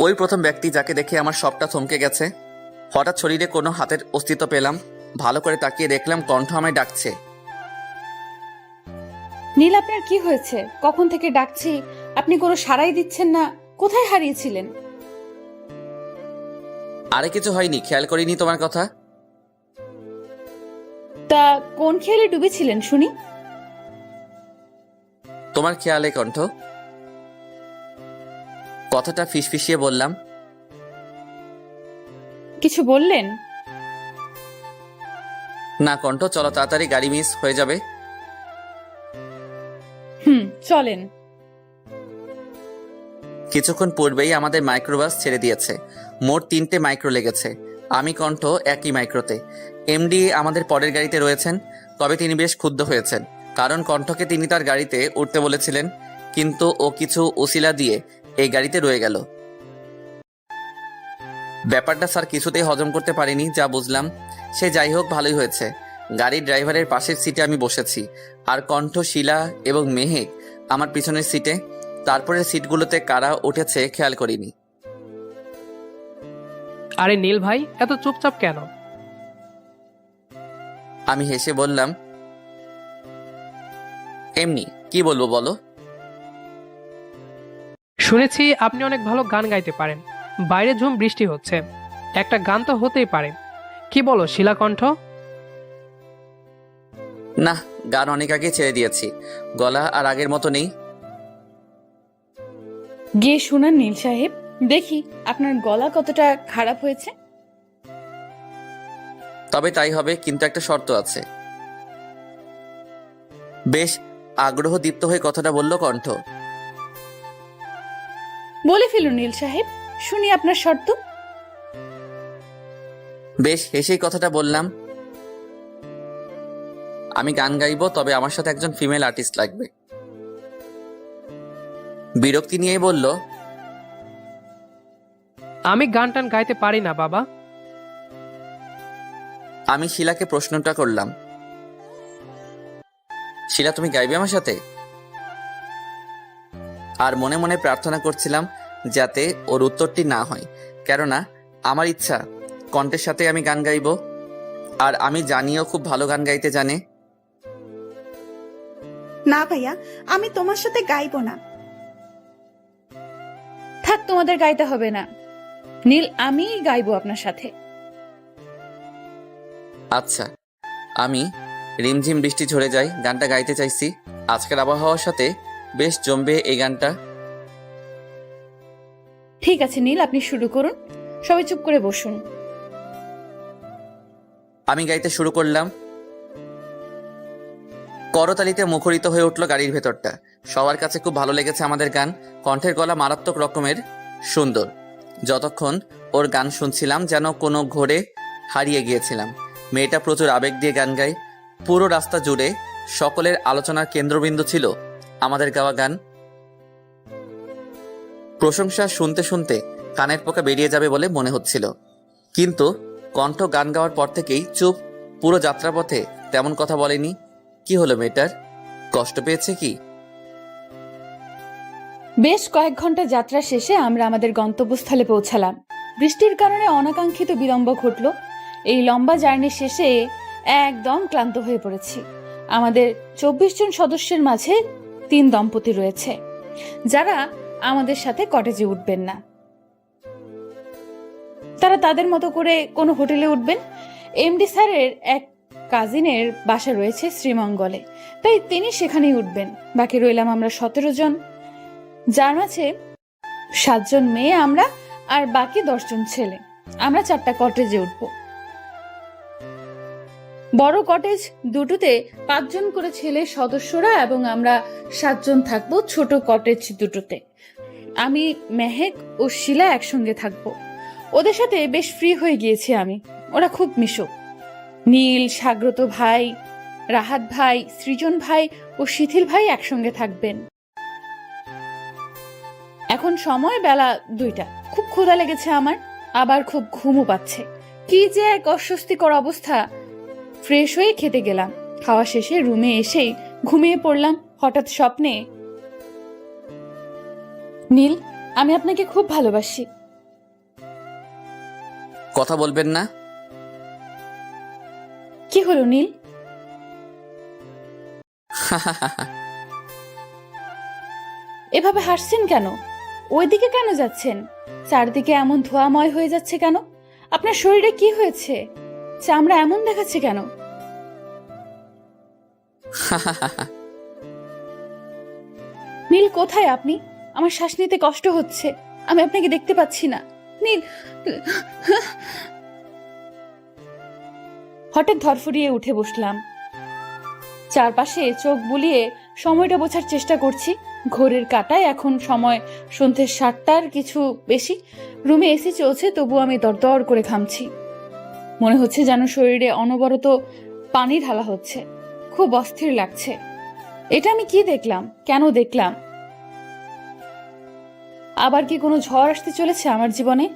ওই প্রথম ব্যক্তি যাকে দেখে আমার সবটা থমকে গেছে। হঠাৎ শরীরে কোনো হাতের অস্তিত্ব পেলাম। ভালো করে তাকিয়ে দেখলাম কণ্ঠ আমায় ডাকছে। নীল, আপনার কি হয়েছে? কখন থেকে ডাকছি, আপনি কোনো সাড়াই দিচ্ছেন না। কোথায় হারিয়েছিলেন? আরে কিছু হয়নি, খেয়াল করিনি তোমার কথা। তা কোন খেয়ালে ডুবেছিলেন শুনি? তোমার খেয়ালে কণ্ঠ। কথাটা ফিসফিসিয়ে বললাম। কিছু বললেন? না কণ্ঠ, চলো তাড়াতাড়ি, গাড়ি মিস হয়ে যাবে। চলেন। কিছুক্ষণ পূর্বেই আমাদের মাইক্রোবাস ছেড়ে দিয়েছে। মোট 3টে মাইক্রো লেগেছে। আমি কণ্ঠ একই মাইক্রোতে। এমডি আমাদের পরের গাড়িতে রয়েছেন। তবে তিনি বেশ ক্ষুব্ধ হয়েছেন, কারণ কণ্ঠকে তিনি তার গাড়িতে উঠতে বলেছিলেন, কিন্তু ও কিছু উসিলা দিয়ে এই গাড়িতে রয়ে গেল। ব্যাপারটা স্যার কিছুতেই হজম করতে পারিনি, যা বুঝলাম। সে যাই হোক, ভালোই হয়েছে। গাড়ির ড্রাইভারের পাশের সিটে আমি বসেছি, আর কণ্ঠ, শিলা এবং মেহেক আমার পিছনের সিটে। তারপরে সিটগুলোতে কারা উঠেছে খেয়াল করিনি। আরে নীল ভাই, এত চুপচাপ কেন? আমি হেসে বললাম, এমনি। কি বলবো বলো? শুনেছি আপনি অনেক ভালো গান গাইতে পারেন। বাইরে ঝুম বৃষ্টি হচ্ছে, একটা গান তো হতেই পারে। কি বলো শিলাকণ্ঠ? না, গান অনেক আগে ছেড়ে দিয়েছি। গলা আর আগের মতো নেই। গিয়ে শুনান নীল সাহেব, দেখি আপনার গলা কতটা খারাপ হয়েছে। তবে তাই হবে, কিন্তু একটা শর্ত আছে। বেশ আগ্রহ দীপ্ত হয়ে কথাটা বলল কণ্ঠ। বলে ফেলুন নীল সাহেব, শুনি আপনার শর্ত। বেশ হেসেই কথাটা বললাম, আমি গান গাইবো, তবে আমার সাথে একজন ফিমেল আর্টিস্ট লাগবে। বিরক্তি নিয়েই বলল, আমি গান টান গাইতে পারি না বাবা। আমি শিলাকে প্রশ্নটা করলাম, শিলা তুমি গাইবে আমার সাথে? আর মনে মনে প্রার্থনা করছিলাম যাতে ওর উত্তরটি না হয়, কেননা আমার ইচ্ছা কণ্ঠের সাথে আমি গান গাইবো। আর আমি জানিও খুব ভালো গান গাইতে জানে। না ভাইয়া, আমি তোমার সাথে গাইবো না। থাক, তোমাদের গাইতে হবে না। নীল, আমি গাইবো আপনার সাথে। আচ্ছা, আমি রিমঝিম বৃষ্টি ঝরে যায় গানটা গাইতে চাইছি। আজকের আবহাওয়ার সাথে বেশ জমবে এই গানটা। ঠিক আছে নীল, আপনি শুরু করুন। সবাই চুপ করে বসুন। আমি গাইতে শুরু করলাম। করতালিতে মুখরিত হয়ে উঠল গাড়ির ভেতরটা। সবার কাছে খুব ভালো লেগেছে আমাদের গান। কণ্ঠের গলা মারাত্মক রকমের সুন্দর। যতক্ষণ ওর গান শুনছিলাম যেন কোনো ঘোরে হারিয়ে গিয়েছিলাম। মেয়েটা প্রচুর আবেগ দিয়ে গান গায়। পুরো রাস্তা জুড়ে সকলের আলোচনার কেন্দ্রবিন্দু ছিল আমাদের গাওয়া গান। প্রশংসা শুনতে শুনতে কানের পোকা বেরিয়ে যাবে বলে মনে হচ্ছিল, কিন্তু কণ্ঠ গান গাওয়ার পর থেকেই চুপ। পুরো যাত্রাপথে তেমন কথা বলেনি। কি হলো মেয়েটার? কষ্ট পেয়েছে কি? বেশ কয়েক ঘন্টা যাত্রা শেষে আমরা আমাদের গন্তব্যস্থলে পৌঁছালাম। বৃষ্টির কারণে অনাকাঙ্ক্ষিত বিলম্ব ঘটল। এই লম্বা জার্নি শেষে একদম ক্লান্ত হয়ে পড়েছি। আমাদের 24 জন সদস্যের মাঝে 3 দম্পতি রয়েছে, যারা আমাদের সাথে কটেজে উঠবেন না। তারা তাদের মতো করে কোনো হোটেলে উঠবেন। এমডি স্যারের এক কাজিনের বাসা রয়েছে শ্রীমঙ্গলে, তাই তিনি সেখানেই উঠবেন। বাকি রইলাম আমরা 17 জন, যার মাঝে 7 জন মেয়ে আমরা, আর বাকি 10 জন ছেলে। আমরা 4টা কটেজে উঠব। বড় কটেজ দুটোতে 5 জন করে ছেলে সদস্যরা এবং আমরা 7 জন থাকবো ছোট কটেজ দুটোতে। আমি, মেহেক ও শিলা একসঙ্গে থাকবো। ওদের সাথে বেশ ফ্রি হয়ে গিয়েছি আমি। ওরা খুব মিশুক। নীল, সাগ্রত ভাই, রাহাত ভাই, সৃজন ভাই ও শিথিল ভাই একসঙ্গে থাকবেন। এখন সময় বেলা 2টা। খুব ক্ষুধা লেগেছে আমার, আবার খুব ঘুমও পাচ্ছে। কি যে এক অস্বস্তিকর অবস্থা। ফ্রেশ হয়ে খেতে গেলাম। খাওয়া শেষে রুমে এসেই ঘুমিয়ে পড়লাম। হঠাৎ স্বপ্নে, নীল, আমি আপনাকে খুব ভালোবাসি। কথা বলবেন না? কি হলো নীল? এভাবে হাসছেন কেন? ওইদিকে কেন যাচ্ছেন? চারদিকে এমন ধোঁয়াময় হয়ে যাচ্ছে কেন? আপনার শরীরে কি হয়েছে? চামড়া এমন দেখাচ্ছে কেন? নীল, কোথায় আপনি? আমার শ্বাস নিতে কষ্ট হচ্ছে। আমি আপনাকে দেখতে পাচ্ছি না। নীল। হঠাৎ ধরফড়িয়ে উঠে বসলাম। চারপাশে চোখ বুলিয়ে সময়টা বোঝার চেষ্টা করছি। ঘড়ির কাঁটায় এখন সময় সন্ধ্যে 7টার কিছু বেশি। রুমে এসি চলছে, তবু আমি দরদর করে ঘামছি। মনে হচ্ছে যেন শরীরে অনবরত পানি ঢালা হচ্ছে। খুব অস্থির লাগছে। এটা আমি কি দেখলাম? কেন দেখলাম? আবার কি কোনো ঝড় আসতে চলেছে আমার জীবনে?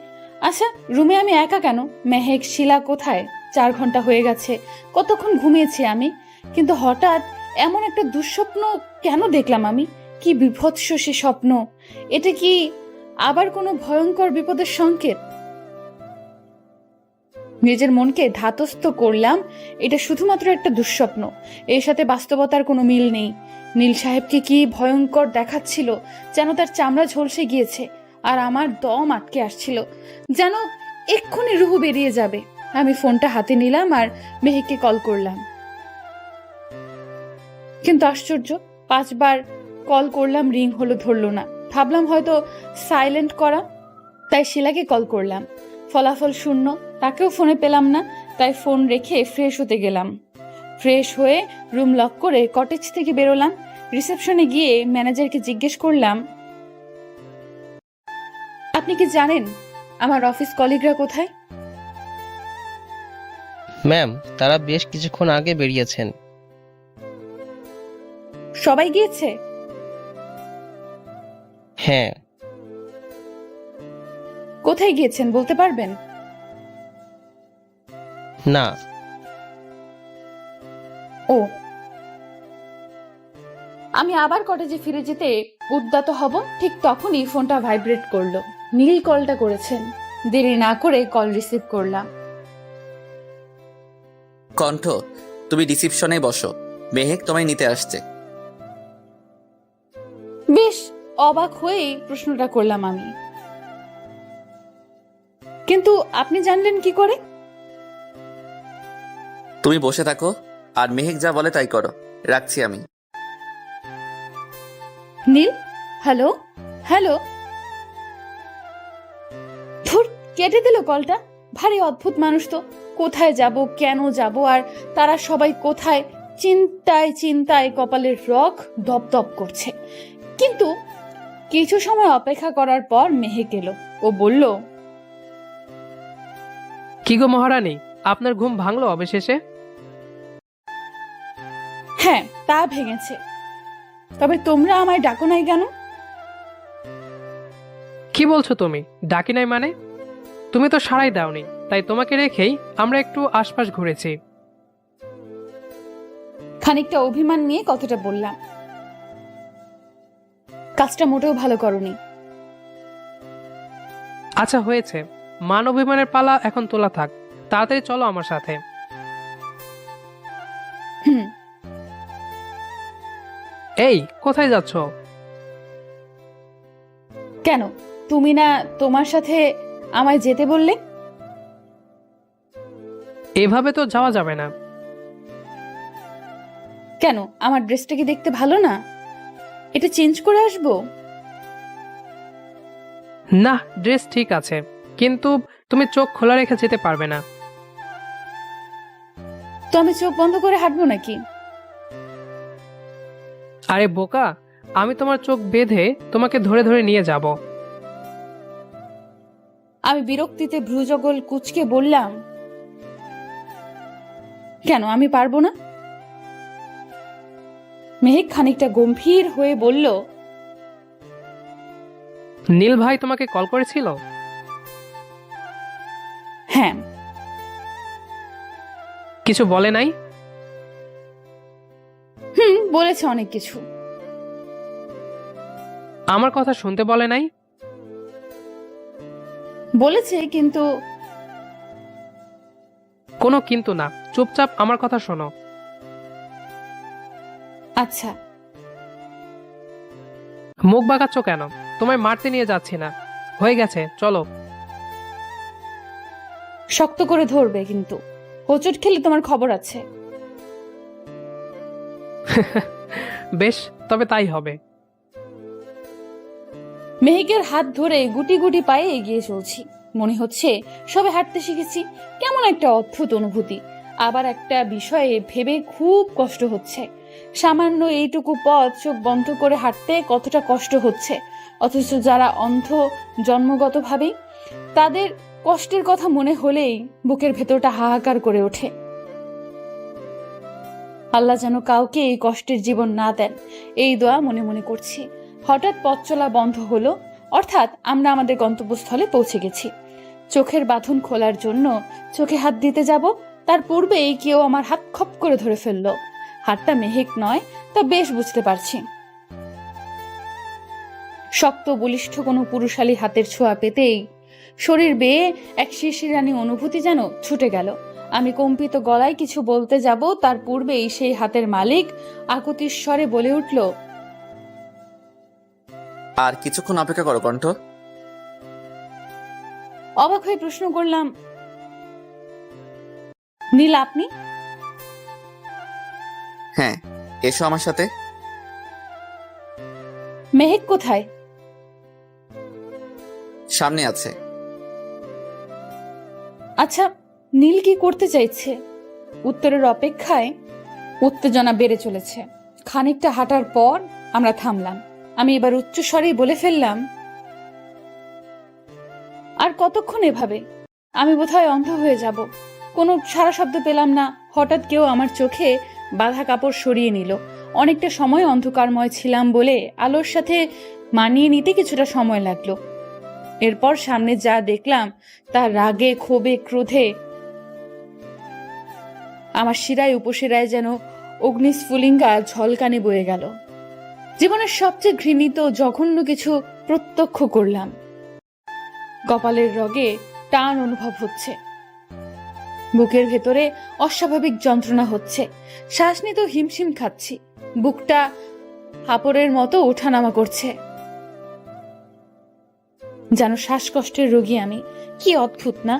আচ্ছা, রুমে আমি একা কেন? মেহেক, শিলা কোথায়? 4 ঘন্টা হয়ে গেছে। কতক্ষণ ঘুমিয়েছি আমি? কিন্তু হঠাৎ এমন একটা দুঃস্বপ্ন কেন দেখলাম আমি? কি বিভৎস সে স্বপ্ন! এটা কি আবার কোনো ভয়ঙ্কর বিপদের সংকেত? নিজের মনকে ধাতস্থ করলাম, এটা শুধুমাত্র একটা দুঃস্বপ্ন। এর সাথে বাস্তবতার কোনো মিল নেই। নীল সাহেবকে কি ভয়ঙ্কর দেখাচ্ছিল, যেন তার চামড়া ঝলসে গিয়েছে আর আমার দম আটকে আসছিল, যেন এক্ষুনি রুহু বেরিয়ে যাবে। আমি ফোনটা হাতে নিলাম আর মেহেককে কল করলাম। কিন্তু আশ্চর্য, 5 বার কল করলাম, রিং হলো, ধরলো না। ভাবলাম হয়তো সাইলেন্ট করা, তাই শিলাকে কল করলাম। ফলাফল শূন্য। তাকেও ফোনে পেলাম না, তাই ফোন রেখে ফ্রেশ হতে গেলাম। ফ্রেশ হয়ে রুম লক করে কটেজ থেকে বেরোলাম। রিসেপশনে গিয়ে ম্যানেজারকে জিজ্ঞেস করলাম, আপনি কি জানেন আমার অফিস কলিগরা কোথায়? ম্যাম, তারা বেশ কিছুক্ষণ আগে বেরিয়েছেন। সবাই গিয়েছে? হ্যাঁ। কোথায় গিয়েছেন বলতে পারবেন? না। ও। আমি আবার কটেজে ফিরে যেতে উদ্যত হব, ঠিক তখনই ফোনটা ভাইব্রেট করলো। নীল কলটা করেছেন। দেরি না করে কল রিসিভ করলাম। কণ্ঠ, তুমি রিসিপশনে বসো, মেহেক তোমায় নিতে আসছে। বেশ অবাক হয়েই প্রশ্নটা করলাম আমি। কিন্তু আপনি জানলেন কি করে? তুমি বসে থাকো আর মেহেক যা বলে তাই করো। রাখছি আমি। নীল, হ্যালো হ্যালো। ধুর, কেটে দিল কলটা। ভারী অদ্ভুত মানুষ তো। কোথায় যাব, কেন যাব, আর তারা সবাই কোথায়? চিন্তায় চিন্তায় কপালের রগ দপদপ করছে। কিন্তু কিছু সময় অপেক্ষা করার পর মেহেক এলো। ও বলল, কি গো মহারানী, আপনার ঘুম ভাঙলো অবশেষে? হ্যাঁ, তা ভেঙেছে। তবে তোমরা আমায় ডাকো নাই কেন? কি বলছো তুমি? ডাকি নাই মানে? তুমি তো সাড়াই দাওনি, তাই তোমাকে রেখেই আমরা একটু আশপাশ ঘুরেছি। খানিকটা অভিমান নিয়ে কথাটা বললাম। কাজটা মোটেও ভালো করনি। আচ্ছা হয়েছে, মান অভিমানের পালা এখন তোলা থাক। তাড়াতাড়ি চলো আমার সাথে। হুম। এই, কোথায় যাচ্ছ? কেন, তুমি না তোমার সাথে আমায় যেতে বললে? এভাবে তো যাওয়া যাবে না। কেন, আমার ড্রেসটা কি দেখতে ভালো না? এটা চেঞ্জ করে আসবো? না, ড্রেস ঠিক আছে, কিন্তু তুমি চোখ খোলা রেখে যেতে পারবে না। তো আমি চোখ বন্ধ করে হাঁটবো নাকি? আরে বোকা, আমি তোমার চোখ বেঁধে তোমাকে ধরে ধরে নিয়ে যাব। আমি বিরক্তিতে ভ্রুজগল কুচকে বললাম, কেন আমি পারবো না? মেহেক খানিকটা গম্ভীর হয়ে বলল, নীল ভাই তোমাকে কল করেছিল? হ্যাঁ। কিছু বলে নাই? বলেছে অনেক কিছু। আমার কথা শুনতে বলে নাই? বলেছে, কিন্তু কোনো কিন্তু না, চুপচাপ আমার কথা শোনো। আচ্ছা। মুখ বাঁকাচ্ছ কেন? তোমায় মারতে নিয়ে যাচ্ছি না, হয়ে গেছে, চলো। শক্ত করে ধরবে কিন্তু, হোঁচট খেলে তোমার খবর আছে। বেশ, তবে তাই হবে। মেহেকের হাত ধরে গুটি গুটি পায়ে এগিয়ে চলছি। মনে হচ্ছে সবে হাঁটতে শিখেছি। কেমন একটা অদ্ভুত অনুভূতি। আবার একটা বিষয়ে ভেবে খুব কষ্ট হচ্ছে। সামান্য এইটুকু পথ চোখ বন্ধ করে হাঁটতে কতটা কষ্ট হচ্ছে, অথচ যারা অন্ধ জন্মগতভাবেই, তাদের কষ্টের কথা মনে হলেই বুকের ভেতরটা হাহাকার করে ওঠে। আল্লাহ যেন কাউকে এই কষ্টের জীবন না দেন, এই দোয়া মনে মনে করছি। হঠাৎ পথ চলা বন্ধ হলো, অর্থাৎ আমরা আমাদের গন্তব্যস্থলে পৌঁছে গেছি। চোখের বাঁধন খোলার জন্য চোখে হাত দিতে যাব, তার পূর্বেই কেউ আমার হাত খপ করে ধরে ফেললো। হাতটা মেহেক নয়, তা বেশ বুঝতে পারছি। শক্ত বলিষ্ঠ কোনো পুরুষালী হাতের ছোঁয়া পেতেই শরীর বেয়ে এক শিরশিরানি অনুভূতি যেন ছুটে গেল। আমি কম্পিত গলায় কিছু বলতে যাব, তার পূর্বেই সেই হাতের মালিক আকুতির স্বরে বলে উঠল, আর কিছুক্ষণ অপেক্ষা করো কণ্ঠ। অবাক হয়ে প্রশ্ন করলাম, নীল আপনি? হ্যাঁ, এসো আমার সাথে। মেহেক কোথায়? সামনে আছে। আচ্ছা, নীল কি করতে চাইছে? উত্তরের অপেক্ষায় উত্তেজনা বেড়ে চলেছে। খানিকটা হাঁটার পর আমরা থামলাম। আমি এবার উচ্চস্বরেই বলে ফেললাম, আর কতক্ষণ এভাবে? আমি বোধহয় অন্ধ হয়ে যাব। কোনো সারা শব্দ পেলাম না। হঠাৎ কেউ আমার চোখে বাঁধা কাপড় সরিয়ে নিল। অনেকটা সময় অন্ধকারময় ছিলাম বলে আলোর সাথে মানিয়ে নিতে কিছুটা সময় লাগলো। এরপর সামনে যা দেখলাম তা রাগে, ক্ষোভে, ক্রোধে আমার শিরায় উপশিরায় যেন অগ্নিস্ফুলিঙ্গা ঝলকানি বয়ে গেল। জীবনের সবচেয়ে ঘৃণিত জঘন্য কিছু প্রত্যক্ষ করলাম। কপালের রগে টান অনুভব হচ্ছে, বুকের ভেতরে অস্বাভাবিক যন্ত্রণা হচ্ছে, শ্বাস নিতেও হিমশিম খাচ্ছি, বুকটা হাঁপড়ের মতো ওঠানামা করছে, যেন শ্বাসকষ্টের রোগী আমি। কি অদ্ভুত না?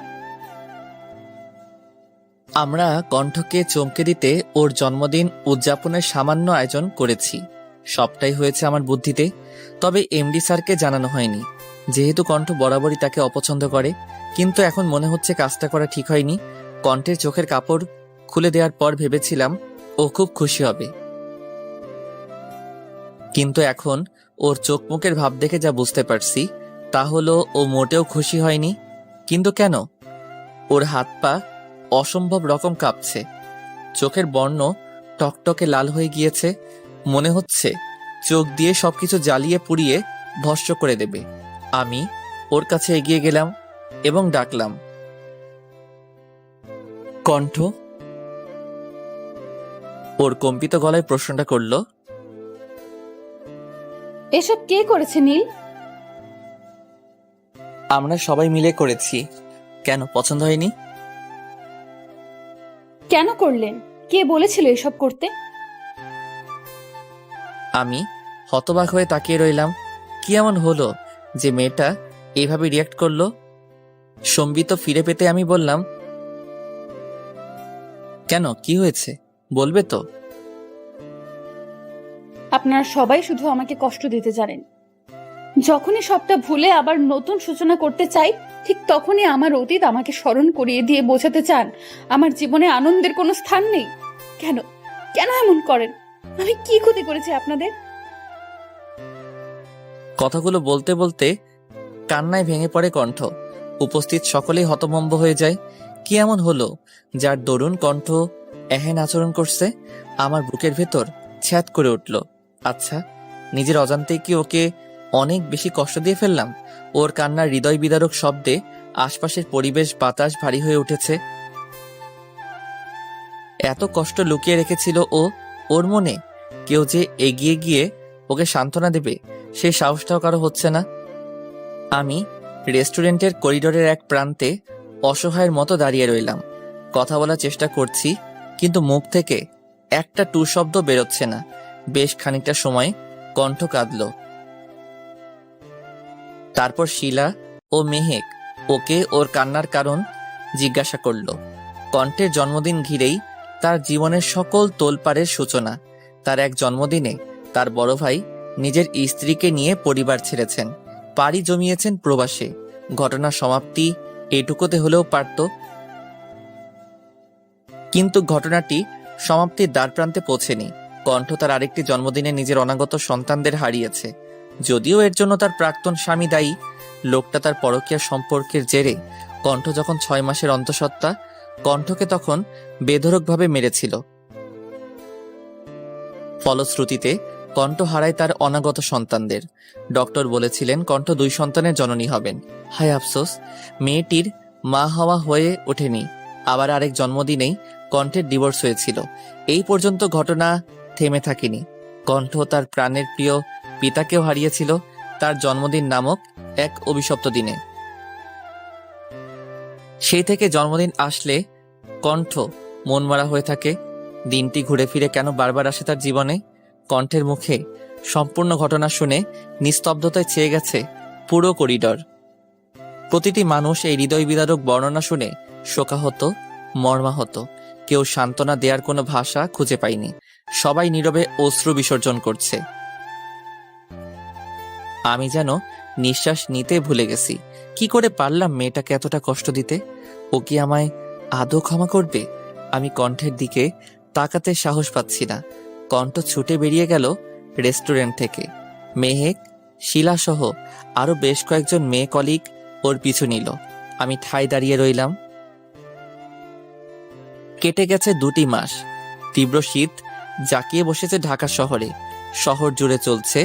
আমরা কণ্ঠকে চমকে দিতে ওর জন্মদিন উদযাপনের সামান্য আয়োজন করেছি। সবটাই হয়েছে আমার বুদ্ধিতে, তবে এমডি স্যারকে জানানো হয়নি, যেহেতু কণ্ঠ বরাবরই তাকে অপছন্দ করে। কিন্তু এখন মনে হচ্ছে কাজটা করা ঠিক হয়নি। কণ্ঠের চোখের কাপড় খুলে দেওয়ার পর ভেবেছিলাম ও খুব খুশি হবে, কিন্তু এখন ওর চোখ মুখের ভাব দেখে যা বুঝতে পারছি তা হলো ও মোটেও খুশি হয়নি। কিন্তু কেন? ওর হাত পা অসম্ভব রকম কাঁপছে, চোখের বর্ণ টকটকে লাল হয়ে গিয়েছে, মনে হচ্ছে চোখ দিয়ে সবকিছু জ্বালিয়ে পুড়িয়ে ভস্ম করে দেবে। আমি ওর কাছে এগিয়ে গেলাম এবং ডাকলাম, কণ্ঠ। ওর কম্পিত গলায় প্রশ্নটা করলো, এসব কে করেছে নীল? আমরা সবাই মিলে করেছি। কেন, পছন্দ হয়নি? কেন করলেন? কে বলেছিল এসব করতে? আমি হতবাক হয়ে তাকিয়ে রইলাম। কি এমন হলো যে মেয়েটা এইভাবে রিয়াক্ট করলো? সম্বিত ফিরে পেতে আমি বললাম, কেন, কি হয়েছে, বলবে তো? আপনারা সবাই শুধু আমাকে কষ্ট দিতে জানেন। যখনই সবটা ভুলে আবার নতুন সূচনা করতে চাই, ঠিক তখনই আমার অতীত আমাকে স্মরণ করিয়ে দিয়ে বোঝাতে চান আমার জীবনে আনন্দের কোনো স্থান নেই। কেন কেন এমন করেন? আমি কি ক্ষতি করেছি আপনাদের? কথাগুলো বলতে বলতে কান্নায় ভেঙে পড়ে কণ্ঠ। উপস্থিত সকলেই হতভম্ব হয়ে যায়। কি এমন হলো যার দরুণ কণ্ঠ এহেন আচরণ করছে? আমার বুকের ভেতর ছ্যাদ করে উঠল। আচ্ছা, নিজের অজান্তেই কি ওকে অনেক বেশি কষ্ট দিয়ে ফেললাম? ওর কান্নার হৃদয় বিদারক শব্দে আশপাশের পরিবেশ বাতাস ভারী হয়ে উঠেছে। এত কষ্ট লুকিয়ে রেখেছিল ও ওর মনে। কেউ যে এগিয়ে গিয়ে ওকে সান্ত্বনা দেবে সেই সাহসটাও কারো হচ্ছে না। আমি রেস্টুরেন্টের করিডোরের এক প্রান্তে অসহায়ের মতো দাঁড়িয়ে রইলাম। কথা বলার চেষ্টা করছি, কিন্তু মুখ থেকে একটা টু শব্দ বেরোচ্ছে না। বেশ খানিকটা সময় কণ্ঠ কাঁদল। তারপর শিলা ও মেহেক ওকে ওর কান্নার কারণ জিজ্ঞাসা করল। কণ্ঠের জন্মদিন ঘিরেই তার জীবনের সকল তোলপাড়ের সূচনা। তার এক জন্মদিনে তার বড় ভাই নিজের স্ত্রীকে নিয়ে পরিবার ছেড়েছেন, পাড়ি জমিয়েছেন প্রবাসে। ঘটনার সমাপ্তি এটুকুতে হলেও পারত, কিন্তু ঘটনাটি সমাপ্তির দ্বারপ্রান্তে পৌঁছেনি। কণ্ঠ তার আরেকটি জন্মদিনে নিজের অনাগত সন্তানদের হারিয়েছে। যদিও এর জন্য তার প্রাক্তন স্বামী দায়ী। লোকটা তার পরকীয়া সম্পর্কের জেরে কণ্ঠ যখন 6 মাসের অন্তঃসত্ত্বা, কণ্ঠকে তখন বেধড়কভাবে মেরেছিল। ফলশ্রুতিতে কণ্ঠ হারায় তার অনাগত সন্তানদের। ডক্টর বলেছিলেন কণ্ঠ 2 সন্তানের জননী হবেন। হায় আফসোস, মেয়েটির মা হওয়া হয়ে ওঠেনি। আবার আরেক জন্মদিনেই কণ্ঠের ডিভোর্স হয়েছিল। এই পর্যন্ত ঘটনা থেমে থাকেনি। কণ্ঠ তার প্রাণের প্রিয় পিতাকেও হারিয়েছিল তার জন্মদিন নামক এক অভিশপ্ত দিনে। সেই থেকে জন্মদিন আসলে কণ্ঠ মনমরা হয়ে থাকে। দিনটি ঘুরে ফিরে কেন বারবার আসে তার জীবনে? কণ্ঠের মুখে সম্পূর্ণ ঘটনা শুনে নিস্তব্ধতায় ছেয়ে গেছে পুরো করিডর। প্রতিটি মানুষ এই হৃদয় বিদারক বর্ণনা শুনে শোকাহত, মর্মাহত। কেউ সান্ত্বনা দেওয়ার কোনো ভাষা খুঁজে পায়নি। সবাই নীরবে অশ্রু বিসর্জন করছে। আমি যেন নিঃশ্বাস নিতে ভুলে গেছি। কি করে পারলাম মেয়েটাকে এতটা কষ্ট দিতে? ও কি আমায় আদৌ ক্ষমা করবে? আমি কণ্ঠের দিকে তাকাতে সাহস পাচ্ছি না। কণ্ঠ ছুটে বেরিয়ে গেল রেস্টুরেন্ট থেকে। মেহেক, শিলা সহ আরো বেশ কয়েকজন মেয়ে কলিগ ওর পিছু নিল। আমি ঠায় দাঁড়িয়ে রইলাম। কেটে গেছে 2টি মাস। তীব্র শীত জাঁকিয়ে বসেছে ঢাকা শহরে। শহর জুড়ে চলছে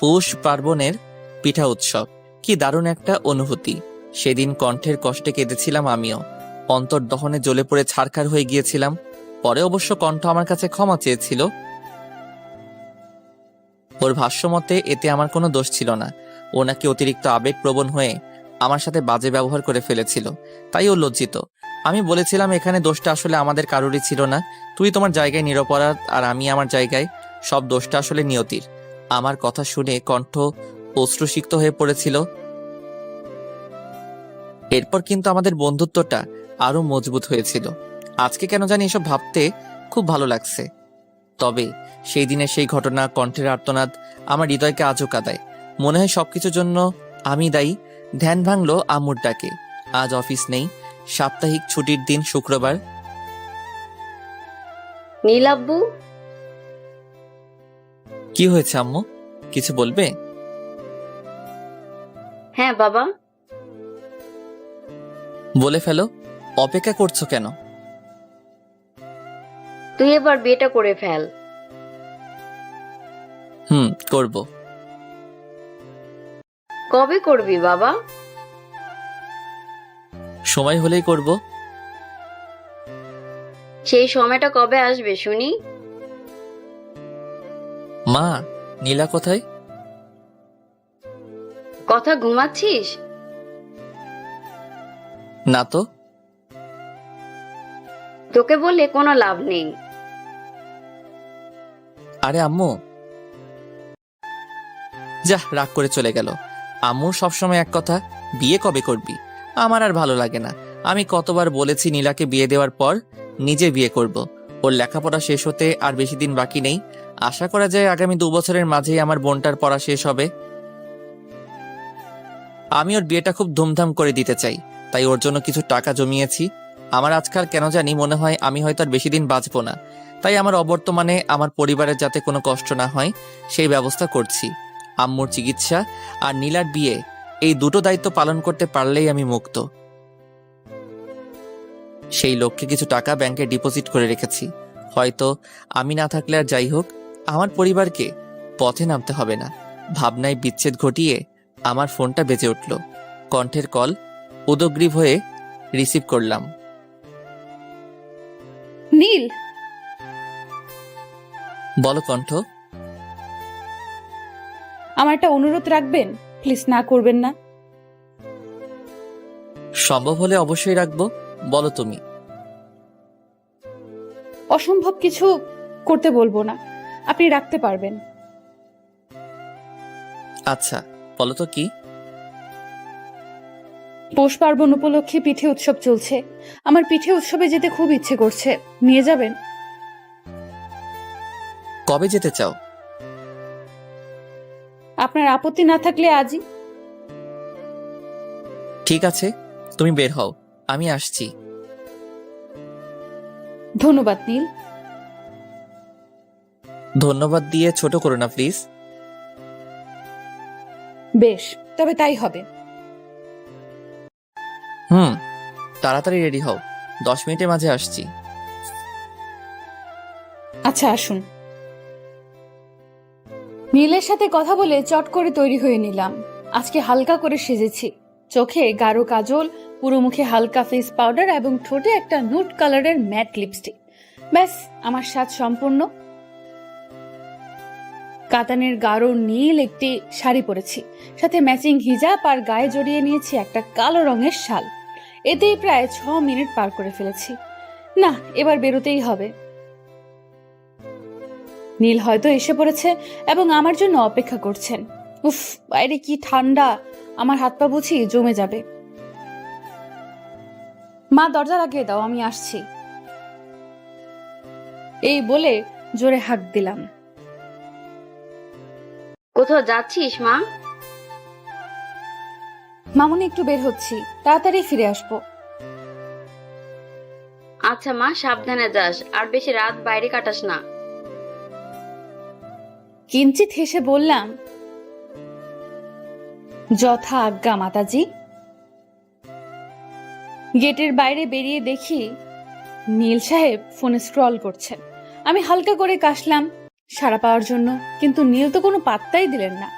পৌষ পার্বণের পিঠা উৎসব। কি দারুণ একটা অনুভূতি। সেদিন কণ্ঠের কষ্টে কেঁদেছিলাম আমিও। অন্তর্দহনে জ্বলে পড়ে ছারখার হয়ে গিয়েছিলাম। পরে অবশ্য কণ্ঠ আমার কাছে ক্ষমা চেয়েছিল। ওর ভাষ্যমতে এতে আমার কোনো দোষ ছিল না। ও নাকি অতিরিক্ত আবেগপ্রবণ হয়ে আমার সাথে বাজে ব্যবহার করে ফেলেছিল, তাই ও লজ্জিত। আমি বলেছিলাম এখানে দোষটা আসলে আমাদের কারোরই ছিল না। তুই তোমার জায়গায় নিরপরাধ আর আমি আমার জায়গায়। সব দোষটা আসলে নিয়তির। আমার কথা শুনে কণ্ঠ অশ্রুসিক্ত হয়ে পড়েছিল। এরপর কিন্তু আমাদের বন্ধুত্বটা আরো মজবুত হয়েছিল। আজকে কেন জানি এসব ভাবতে খুব ভালো লাগছে। তবে সেই দিনের সেই ঘটনা, কণ্ঠের আর্তনাদ আমার হৃদয়কে আজও কাঁদায়। মনে হয় সবকিছুর জন্য আমি দায়ী। ধ্যান ভাঙলো আম্মুর ডাকে। আজ অফিস নেই, সাপ্তাহিক ছুটির দিন শুক্রবার। নীলাব্বু, কি হয়েছে আম্মু? কিছু বলবে? হ্যাঁ বাবা। বলে ফেলো। অপেক্ষা করছো কেন? তুই এবার বিয়েটা করে ফেল। করব। কবে করবি বাবা? সময় হলেই করব। সেই সময়টা কবে আসবে শুনি? মা, নীলা কোথায়? কথা ঘুমাচ্ছিস? না তো। তোকে বলে কোনো লাভ নেই। আরে আম্মু, যা, রাগ করে চলে গেল। আম্মুর সবসময় এক কথা, বিয়ে কবে করবি? আমার আর ভালো লাগে না। আমি কতবার বলেছি নীলাকে বিয়ে দেওয়ার পর নিজে বিয়ে করব। ওর লেখাপড়া শেষ হতে আর বেশি দিন বাকি নেই। আশা করা যায় আগামী 2 বছরের মাঝেই আমার বোনটার পড়া শেষ হবে। আমি ওর বিয়েটা খুব ধুমধাম করে দিতে চাই, তাই ওর জন্য কিছু টাকা জমিয়েছি। আমার আজকাল কেন জানি মনে হয় আমি হয়তো আর বেশি দিন বাঁচবো না, তাই আমার অবর্তমানে আমার পরিবারের যাতে কোনো কষ্ট না হয় সেই ব্যবস্থা করছি। আম্মুর চিকিৎসা আর নীলার বিয়ে, এই দুটো দায়িত্ব পালন করতে পারলেই আমি মুক্ত। সেই লক্ষ্যে কিছু টাকা ব্যাংকে ডিপোজিট করে রেখেছি। হয়তো আমি না থাকলে আর যাই হোক, আমার পরিবারকে পথে নামতে হবে না। ভাবনায় বিচ্ছেদ ঘটিয়ে আমার ফোনটা বেজে উঠল। কণ্ঠের কল। উদগ্রীব হয়ে রিসিভ করলাম। নীল, বলো কণ্ঠ। আমার একটা অনুরোধ রাখবেন? প্লিজ, না করবেন না। সম্ভব হলে অবশ্যই রাখবো, বলো তুমি। অসম্ভব কিছু করতে বলবো না, আপনি রাখতে পারবেন। আচ্ছা, বলো তো কি। পৌষ পার্বণ উপলক্ষে পিঠে উৎসব চলছে। আমার পিঠে উৎসবে যেতে খুব ইচ্ছে করছে, নিয়ে যাবেন? কবে যেতে চাও? আপনার আপত্তি না থাকলে আজই। ঠিক আছে, তুমি বের হও, আমি আসছি। ধন্যবাদ নীল। ধন্যবাদ দিয়ে ছোট করো না প্লিজ। বেশ, তবে তাই হবে। তাড়াতাড়ি রেডি হও, 10 মিনিটের মাঝে আসছি। আচ্ছা, আসুন। নীলের সাথে কথা বলে চট করে তৈরি হয়ে নিলাম। আজকে হালকা করে সেজেছি। চোখে গাঢ় কাজল, পুরো মুখে হালকা ফেস পাউডার এবং ঠোঁটে একটা নুট কালারের ম্যাট লিপস্টিক। ব্যাস, আমার সাজ সম্পূর্ণ। কাতানের গাঢ় নীল একটি শাড়ি পরেছি, সাথে ম্যাচিং হিজাব, আর গায়ে জড়িয়ে নিয়েছি একটা কালো রঙের শাল। এতেই প্রায় 6 মিনিট পার করে ফেলেছি। না, এবার বেরোতেই হবে। নীল হয়তো এসে পড়েছে এবং আমার জন্য অপেক্ষা করছেন। উফ, বাইরে কি ঠান্ডা, আমার হাত পা বুঝি জমে যাবে। মা, দরজা লাগিয়ে দাও, আমি আসছি। এই বলে জোরে হাঁক দিলাম। কোথাও যাচ্ছিস মা? মামুনি, একটু বের হচ্ছি, তাড়াতাড়ি ফিরে আসবো। আচ্ছা মা, সাবধানে যাস, আর বেশি রাত বাইরে কাটাস না। কিঞ্চিত হেসে বললাম, যথা আজ্ঞা মাতাজি। গেটের বাইরে বেরিয়ে দেখি নীল সাহেব ফোনে স্ক্রল করছেন। আমি হালকা করে কাশলাম সাড়া পাওয়ার জন্য, কিন্তু নীল তো কোনো পাত্তাই দিলেন না।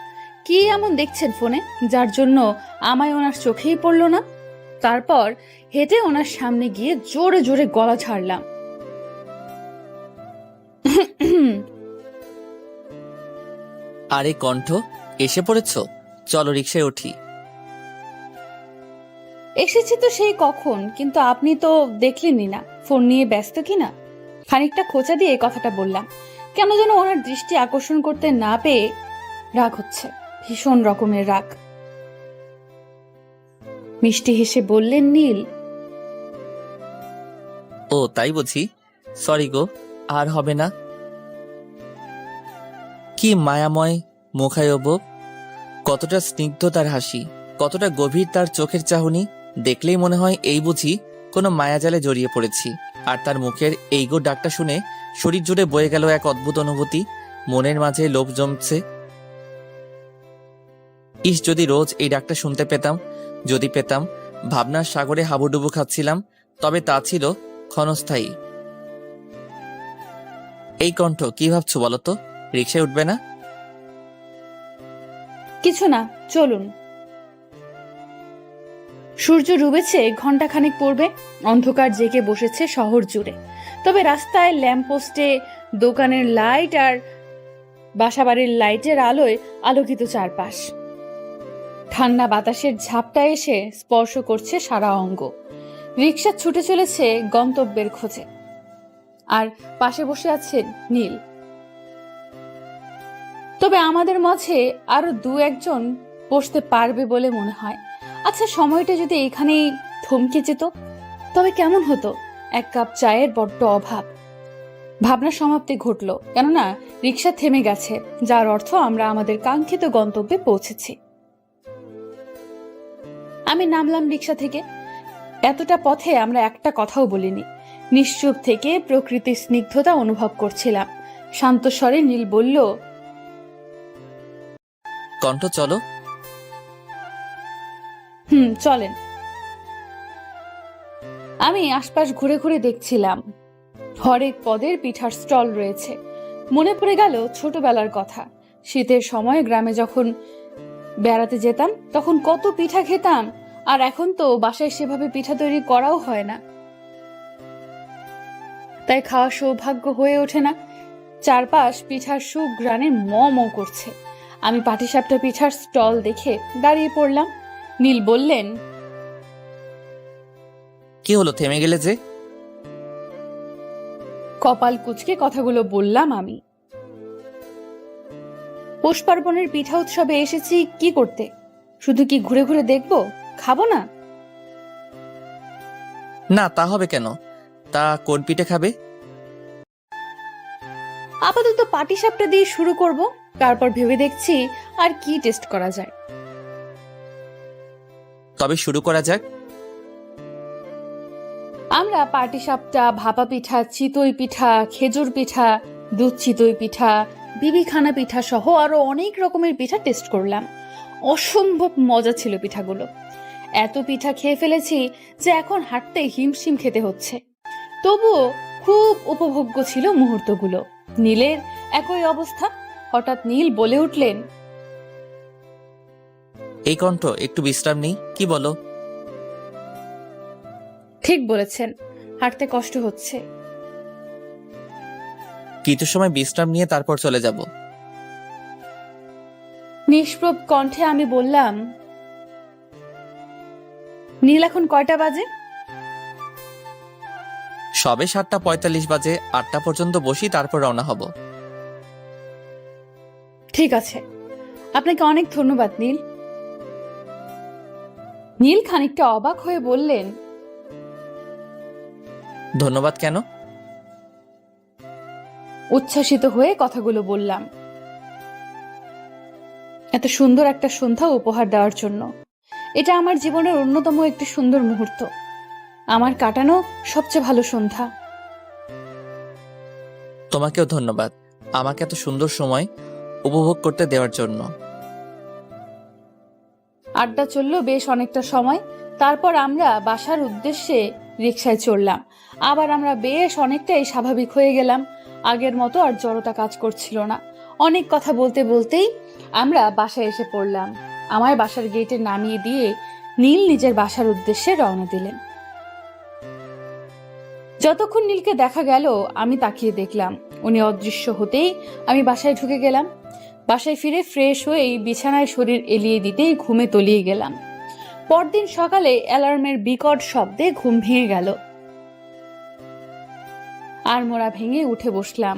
কি এমন দেখছেন ফোনে যার জন্য আমায় ওনার চোখেই পড়ল না? তারপর হেঁটে ওনার সামনে গিয়ে জোরে জোরে গলা ছাড়লাম। আরে কণ্ঠ, এসে পড়েছ, চলো রিক্সায় উঠি। এসেছি তো সেই কখন, কিন্তু আপনি তো দেখলেনই না ফোন নিয়ে ব্যস্ত কিনা। খানিকটা খোঁচা দিয়ে কথাটা বললাম। কেন যেন ওনার দৃষ্টি আকর্ষণ করতে না পেয়ে রাগ হচ্ছে, ভীষণ রকমের রাগ। মিষ্টি হেসে বললেন নীল, ও তাই বুঝি, সরি গো, আর হবে না। কি মায়াময় মুখায়ব, কতটা স্নিগ্ধ তার হাসি, কতটা গভীর তার চোখের চাহনি। দেখলেই মনে হয় এই বুঝি কোনো মায়াজালে জড়িয়ে পড়েছি। আর তার মুখের এই গো ডাকটা শুনে শরীর জুড়ে বয়ে গেল এক অদ্ভুত অনুভূতি। মনের মাঝে লোভ জমছে। ইস, যদি রোজ এই ডাকটা শুনতে পেতাম, যদি পেতাম। ভাবনার সাগরে হাবুডুবু খাচ্ছিলাম, তবে তা ছিল ক্ষণস্থায়ী। এই কণ্ঠ, কি ভাবছো বলো তো? রিক্সায় উঠবে না? কিছু না, চলুন। সূর্য ডুবেছে, ঘন্টাখানেক পড়বে। অন্ধকার জেগে বসেছে শহর জুড়ে। তবে রাস্তায়, ল্যাম্পপোস্টে, দোকানের লাইট আর বাসাবাড়ির লাইটের আলোয় আলোকিত চারপাশ। ঠান্ডা বাতাসের ঝাপটা এসে স্পর্শ করছে সারা অঙ্গ। রিক্সা ছুটে চলেছে গন্তব্যের খোঁজে, আর পাশে বসে আছেন নীল। তবে আমাদের মাঝে আরো 2-1 বসতে পারবে বলে মনে হয়। আচ্ছা, সময়টা যদি এখানেই থমকে যেত তবে কেমন হতো? 1 কাপ চায়ের বড্ড অভাব। ভাবনা সমাপ্তি ঘটলো, কেননা রিক্সা থেমে গেছে, যার অর্থ আমরা আমাদের কাঙ্ক্ষিত গন্তব্যে পৌঁছেছি। আমি নামলাম রিক্সা থেকে। এতটা পথে আমরা একটা কথাও বলিনি। নিশ্চুপ থেকে প্রকৃতির স্নিগ্ধতা অনুভব করছিলাম। শান্ত স্বরে নীল বলল, কণ্ঠ চলো। চলেন। আমি আশপাশ ঘুরে ঘুরে দেখছিলাম। হরেক পদের পিঠার স্টল রয়েছে। মনে পড়ে গেল ছোটবেলার কথা। শীতের সময় গ্রামে যখন বেড়াতে যেতাম তখন কত পিঠা খেতাম। আর এখন তো বাসায় সেভাবে পিঠা তৈরি করাও হয় না, তাই খাওয়া সৌভাগ্য হয়ে ওঠে না। চারপাশ পিঠার সুঘ্রাণে ম ম করছে। আমি পাটিসাপটা পিঠার স্টল দেখে দাঁড়িয়ে পড়লাম। নীল বললেন, কি হলো, থেমে গেলে যে? কপাল কুঁচকে কথাগুলো বললাম আমি। পৌষ পার্বণের পিঠা উৎসবে এসেছি কি করতে? শুধু কি ঘুরে ঘুরে দেখবো? খাবো না? না, তা হবে কেন? তা কোন পিঠে খাবে? আপাতত পাটিসাপটা দিয়ে শুরু করব, তারপর ভেবে দেখছি আর কি টেস্ট করা যায়। তবে শুরু করা যাক। আমরা পাটিসাপটা, ভাপা পিঠা, চিতই পিঠা, খেজুর পিঠা, দুধ চিতই পিঠা, বিবিখানা পিঠা সহ আরো অনেক রকমের পিঠা টেস্ট করলাম। অসম্ভব মজা ছিল পিঠাগুলো। এত পিঠা খেয়ে ফেলেছি যে এখন হাঁটতে হিমশিম খেতে হচ্ছে। তবুও খুব উপভোগ্য ছিল মুহূর্তগুলো। নীলের একই অবস্থা। হঠাৎ নীল বলে উঠলেন, এই কণ্ঠ, একটু বিশ্রাম নেই, কি বলো? ঠিক বলেছেন, হাঁটতে কষ্ট হচ্ছে। কিছু সময় বিশ্রাম নিয়ে তারপর চলে যাব। নিষ্প্রভ কণ্ঠে আমি বললাম, নীল এখন কয়টা বাজে? সবে 7:45 বাজে। 8টা পর্যন্ত বসি, তারপর রওনা হব। ঠিক আছে, আপনাকে অনেক ধন্যবাদ নীল। নীল খানিকটা অবাক হয়ে বললেন, ধন্যবাদ কেন? উচ্ছ্বাসিত হয়ে কথাগুলো বললাম, এত সুন্দর একটা সন্ধ্যা উপহার দেওয়ার জন্য। এটা আমার জীবনের অন্যতম একটি সুন্দর মুহূর্ত, আমার কাটানো সবচেয়ে ভালো সন্ধ্যা। তোমাকেও ধন্যবাদ আমাকে এত সুন্দর সময় উপভোগ করতে দেওয়ার জন্য। আড্ডা চলল বেশ অনেকটা সময়। তারপর আমরা বাসার উদ্দেশ্যে রিকশায় চড়লাম। আবার আমরা বেশ অনেকটাই স্বাভাবিক হয়ে গেলাম। আগের মতো আর জড়তা কাজ করছিল না। অনেক কথা বলতে বলতেই আমরা বাসায় এসে পড়লাম। আমায় বাসার গেটে নামিয়ে দিয়ে নীল নিজের বাসার উদ্দেশ্যে রওনা দিলেন। যতক্ষণ নীলকে দেখা গেল আমি তাকিয়ে দেখলাম। উনি অদৃশ্য হতেই আমি বাসায় ঢুকে গেলাম। বাসায় ফিরে ফ্রেশ হয়েই বিছানায় শরীর এলিয়ে দিতেই ঘুমে তলিয়ে গেলাম। পরদিন সকালে অ্যালার্মের বিকট শব্দে ঘুম ভেঙে গেল। আর মোড়া ভেঙে উঠে বসলাম।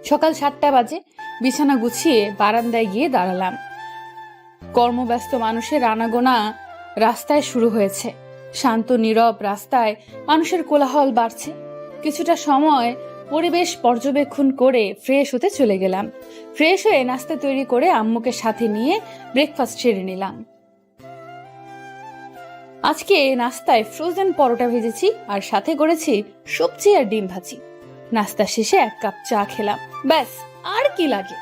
সকাল 7টা বাজে। বিছানা গুছিয়ে বারান্দায় গিয়ে দাঁড়ালাম। কর্মব্যস্ত মানুষের আনাগোনা রাস্তায় শুরু হয়েছে। শান্ত নীরব রাস্তায় মানুষের কোলাহল বাড়ছে। কিছুটা সময় পরিবেশ পর্যবেক্ষণ করে ফ্রেশ হতে চলে গেলাম। ফ্রেশ হয়ে নাস্তা তৈরি করে আম্মুকে সাথে নিয়ে ব্রেকফাস্ট সেরে নিলাম। আজকে নাস্তায় ফ্রোজেন পরোটা ভেজেছি আর সাথে করেছি সবজি আর ডিম ভাজি। নাস্তা শেষে 1 কাপ চা খেলাম। ব্যাস, আর কি লাগে।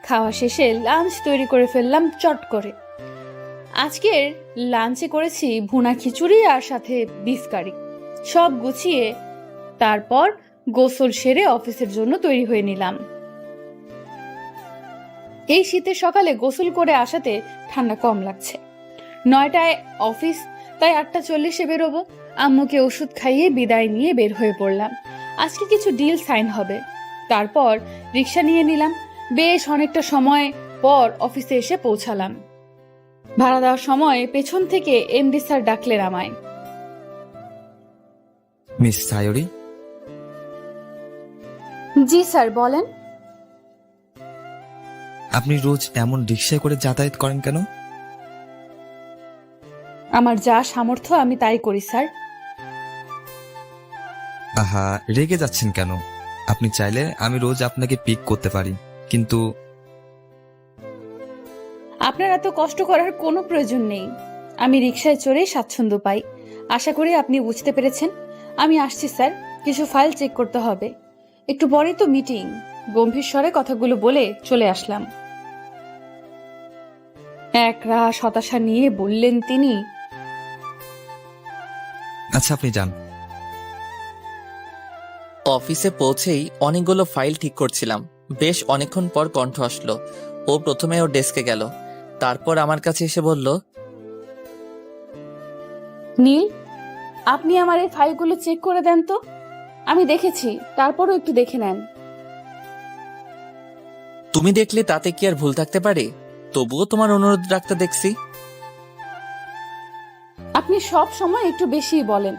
খাওয়া শেষে লাঞ্চ তৈরি করে ফেললাম চট করে। আজকের লাঞ্চে করেছি ভুনা খিচুড়ি আর সাথে বিফ কারি। সব গুছিয়ে তারপর গোসল সেরে অফিসের জন্য তৈরি হয়ে নিলাম। এই শীতের সকালে গোসল করে আসাতে ঠান্ডা কম লাগছে। 9টায় অফিস, তাই 8:40-এ বেরোবো। আম্মুকে ওষুধ খাইয়ে বিদায় নিয়ে বের হয়ে পড়লাম। আজকে কিছু ডিল সাইন হবে। তারপর রিক্সা নিয়ে নিলাম। বেশ অনেকটা সময় পর অফিসে এসে পৌঁছালাম। ভাড়া দেওয়ার সময় পেছন থেকে এমডি স্যার ডাকলেন আমায়। মিস সায়রি, জি স্যার, বলেন। আপনি রোজ এমন রিক্সায় করে যাতায়াত করেন কেন? আমার যা সামর্থ্য আমি তাই করি স্যার। আহা, রেগে যাচ্ছেন কেন? আপনি চাইলে আমি রোজ আপনাকে পিক করতে পারি, কিন্তু আপনার এত কষ্ট করার কোনো প্রয়োজন নেই। আমি রিকশায় চড়ে স্বাচ্ছন্দ্য পাই। আশা করি আপনি বুঝতে পেরেছেন। আমি আসছি স্যার, কিছু ফাইল চেক করতে হবে। একটু পরেই তো মিটিং। গম্ভীর স্বরে কথাগুলো বলে চলে আসলাম। একরাশ হতাশা নিয়ে বললেন তিনি, আচ্ছা আপনি যান। অফিসে পৌঁছেই অনেকগুলো ফাইল ঠিক করছিলাম। বেশ অনেকক্ষণ পর কণ্ঠ আসলো। ও প্রথমে ওর ডেস্কে গেল, তারপর আমার কাছে এসে বলল, নীল, আপনি আমার এই ফাইলগুলো চেক করে দেন তো। আমি দেখেছি, তারপরও একটু দেখে নেন। তুমি দেখলে তাতে কি আর ভুল থাকতে পারে? তবুও তোমার অনুরোধ রাখতে দেখছি। আপনি সব সময় একটু বেশিই বলেন।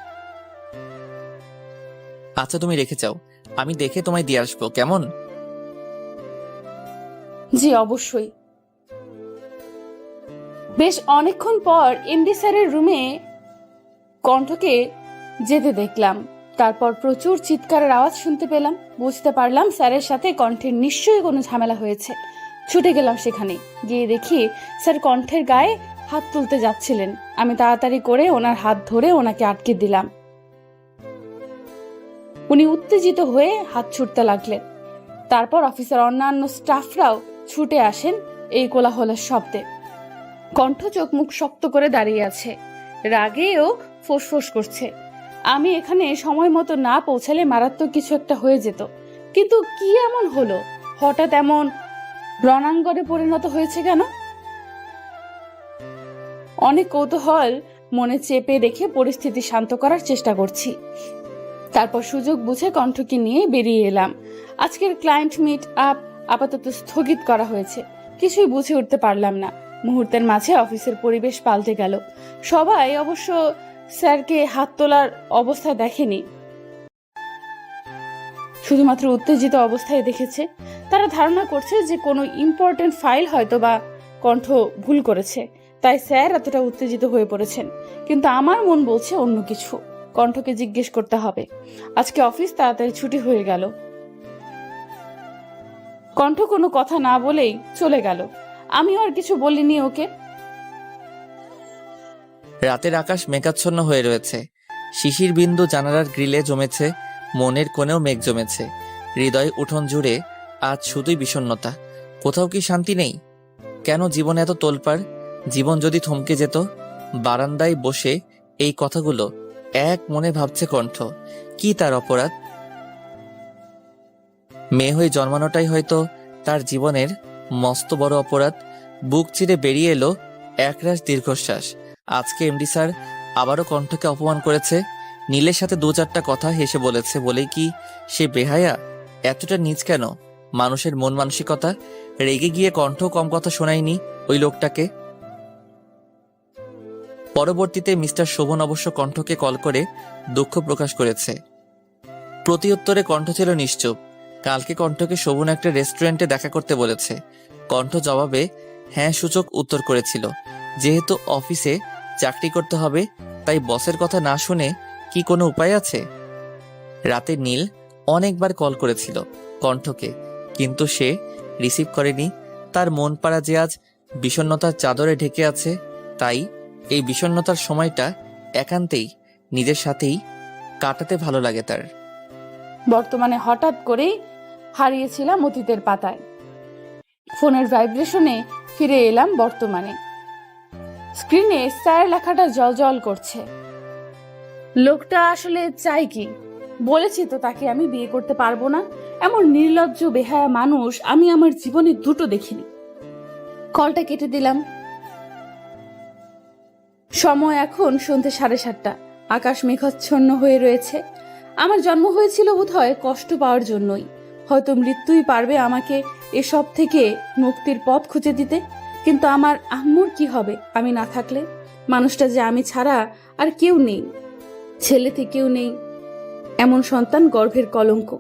আচ্ছা তুমি রেখে যাও, আমি দেখে তোমায় দিয়ে আসবো, কেমন? জি অবশ্যই। বেশ অনেকক্ষণ পর এমডি স্যারের রুমে কণ্ঠকে যেতে দেখলাম। তারপর প্রচুর চিৎকারের আওয়াজ শুনতে পেলাম। বুঝতে পারলাম স্যারের সাথে কণ্ঠের নিশ্চয়ই কোনো ঝামেলা হয়েছে। ছুটে গেলাম সেখানে। গিয়ে দেখি স্যার কণ্ঠের গায়ে হাত তুলতে যাচ্ছিলেন। আমি তাড়াতাড়ি করে ওনার হাত ধরে ওনাকে আটকে দিলাম। উনি উত্তেজিত হয়ে হাত ছুটতে লাগলেন। তারপর অফিসের অন্যান্য স্টাফরাও ছুটে আসেন এই কোলাহলের শব্দে। কণ্ঠ চোখ মুখ শক্ত করে দাঁড়িয়ে আছে, রাগেও ফোঁসফোঁস করছে। আমি এখানে সময় মতো না পৌঁছালে মারাত্মক কিছু একটা হয়ে যেত। কিন্তু কি এমন হলো, হঠাৎ এমন রণাঙ্গনে পরিণত হয়েছে কেন? অনেক কৌতূহল মনে চেপে রেখে পরিস্থিতি শান্ত করার চেষ্টা করছি। তারপর সুযোগ বুঝে কণ্ঠকে নিয়ে বেরিয়ে এলাম। আজকের ক্লায়েন্ট মিট আপ আপাতত স্থগিত করা হয়েছে। কিছুই বুঝে উঠতে পারলাম না। মুহূর্তের মাঝে অফিসের পরিবেশ পাল্টে গেল। সবাই অবশ্য স্যারকে হাত তোলার অবস্থায় দেখেনি, শুধুমাত্র উত্তেজিত অবস্থায় দেখেছে। তারা ধারণা করছে যে কোনো ইম্পর্টেন্ট ফাইল হয়তো বা কণ্ঠ ভুল করেছে, তাই স্যার এতটা উত্তেজিত হয়ে পড়েছেন। কিন্তু আমার মন বলছে অন্য কিছু। কণ্ঠকে জিজ্ঞেস করতে হবে। আজকে অফিস তাড়াতাড়ি ছুটি হয়ে গেল। কণ্ঠ কোনো কথা না বলেই চলে গেল। আমিও আর কিছু বলিনি ওকে। রাতের আকাশ মেঘাচ্ছন্ন হয়ে রয়েছে। শিশির বিন্দু জানালার গ্রিলে জমেছে, মনের কোণেও মেঘ জমেছে। হৃদয় উঠোন জুড়ে আজ শুধুই বিষণ্ণতা। কোথাও কি শান্তি নেই? কেন জীবন এত তোলপাড়? জীবন যদি থমকে যেত। বারান্দায় বসে এই কথাগুলো এক মনে ভাবছে কণ্ঠ। কি তার অপরাধ? মেয়ে হয়ে জন্মানোটাই হয়তো তার জীবনের মস্ত বড় অপরাধ। বুক চিরে বেরিয়ে এলো একরাশ দীর্ঘশ্বাস। আজকে এমডি স্যার আবারও কণ্ঠকে অপমান করেছে। নীলের সাথে দু চারটা কথা হেসে বলেছে বলেই কি সে বেহায়া? এতটা নীচ কেন মানুষের মন মানসিকতা? রেগে গিয়ে কণ্ঠ কম কথা শোনায়নি ওই লোকটাকে। পরবর্তীতে মিস্টার শোভন অবশ্য কণ্ঠকে কল করে দুঃখ প্রকাশ করেছে। প্রতি উত্তরে কণ্ঠ ছিল নিশ্চুপ। কালকে কণ্ঠকে শোভন একটা রেস্টুরেন্টে দেখা করতে বলেছে। কণ্ঠ জবাবে হ্যাঁ সূচক উত্তর করেছিল। যেহেতু অফিসে চাকরি করতে হবে, তাই বসের কথা না শুনে কি কোনো উপায় আছে? রাতে নীল অনেকবার কল করেছিল কণ্ঠকে, কিন্তু সে রিসিভ করেনি। তার মন পাড়া যে আজ বিষণ্ণতার চাদরে ঢেকে আছে, তাই এই বিষণ্ণতার সময়টা একান্তেই নিজের সাথেই কাটাতে ভালো লাগে তার। বর্তমানে হঠাৎ করেই হারিয়েছিলাম অতীতের পাতায়। ফোনের ভাইব্রেশনে ফিরে এলাম বর্তমানে। স্ক্রিনে স্যার লেখাটা জলজল করছে। লোকটা আসলে চাই কি? বলেছি তো তাকে আমি বিয়ে করতে পারবো না। এমন নির্লজ্জ বেহায়া মানুষ আমি আমার জীবনে দুটো দেখিনি। কলটা কেটে দিলাম। সময় এখন সন্ধ্যে 7:30। আকাশ মেঘাচ্ছন্ন হয়ে রয়েছে। আমার জন্ম হয়েছিল বোধহয় কষ্ট পাওয়ার জন্যই। হয়তো মৃত্যুই পারবে আমাকে এসব থেকে মুক্তির পথ খুঁজে দিতে। কিন্তু আমার আম্মুর কি হবে আমি না থাকলে? মানুষটা যে আমি ছাড়া আর কেউ নেই, ছেলে থেকেও নেই। এমন সন্তান গর্ভের কলঙ্ক।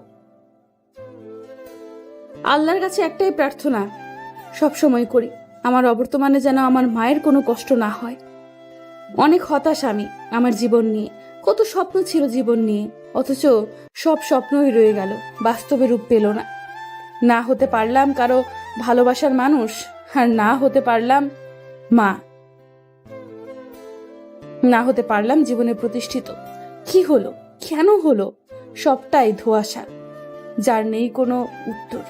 আল্লাহর কাছে একটাই প্রার্থনা সব সময় করি, আমার অবর্তমানে যেন আমার মায়ের কোনো কষ্ট না হয়। অনেক হতাশ আমি আমার জীবন নিয়ে। কত স্বপ্ন ছিল জীবন নিয়ে, অথচ সব স্বপ্নই রয়ে গেল, বাস্তবে রূপ পেল না। না হতে পারলাম কারো ভালোবাসার মানুষ, আর না হতে পারলাম মা। না হতে পারলাম জীবনে প্রতিষ্ঠিত। কি হলো, কেন হলো? সবটাই ধোঁয়াশা, যার নেই কোনো উত্তর।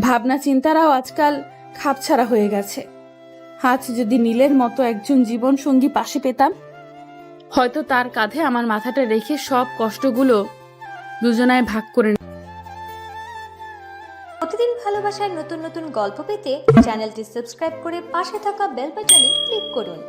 ভাবনা চিন্তারাও আজকাল খাপছাড়া হয়ে গেছে। আজ যদি নীলের মতো একজন জীবন সঙ্গী পাশে পেতাম, হয়তো তার কাঁধে আমার মাথাটা রেখে সব কষ্টগুলো দুজনায় ভাগ করে। প্রতিদিন ভালোবাসার নতুন নতুন গল্প পেতে চ্যানেলটি সাবস্ক্রাইব করে পাশে থাকা বেল বাটনে ক্লিক করুন।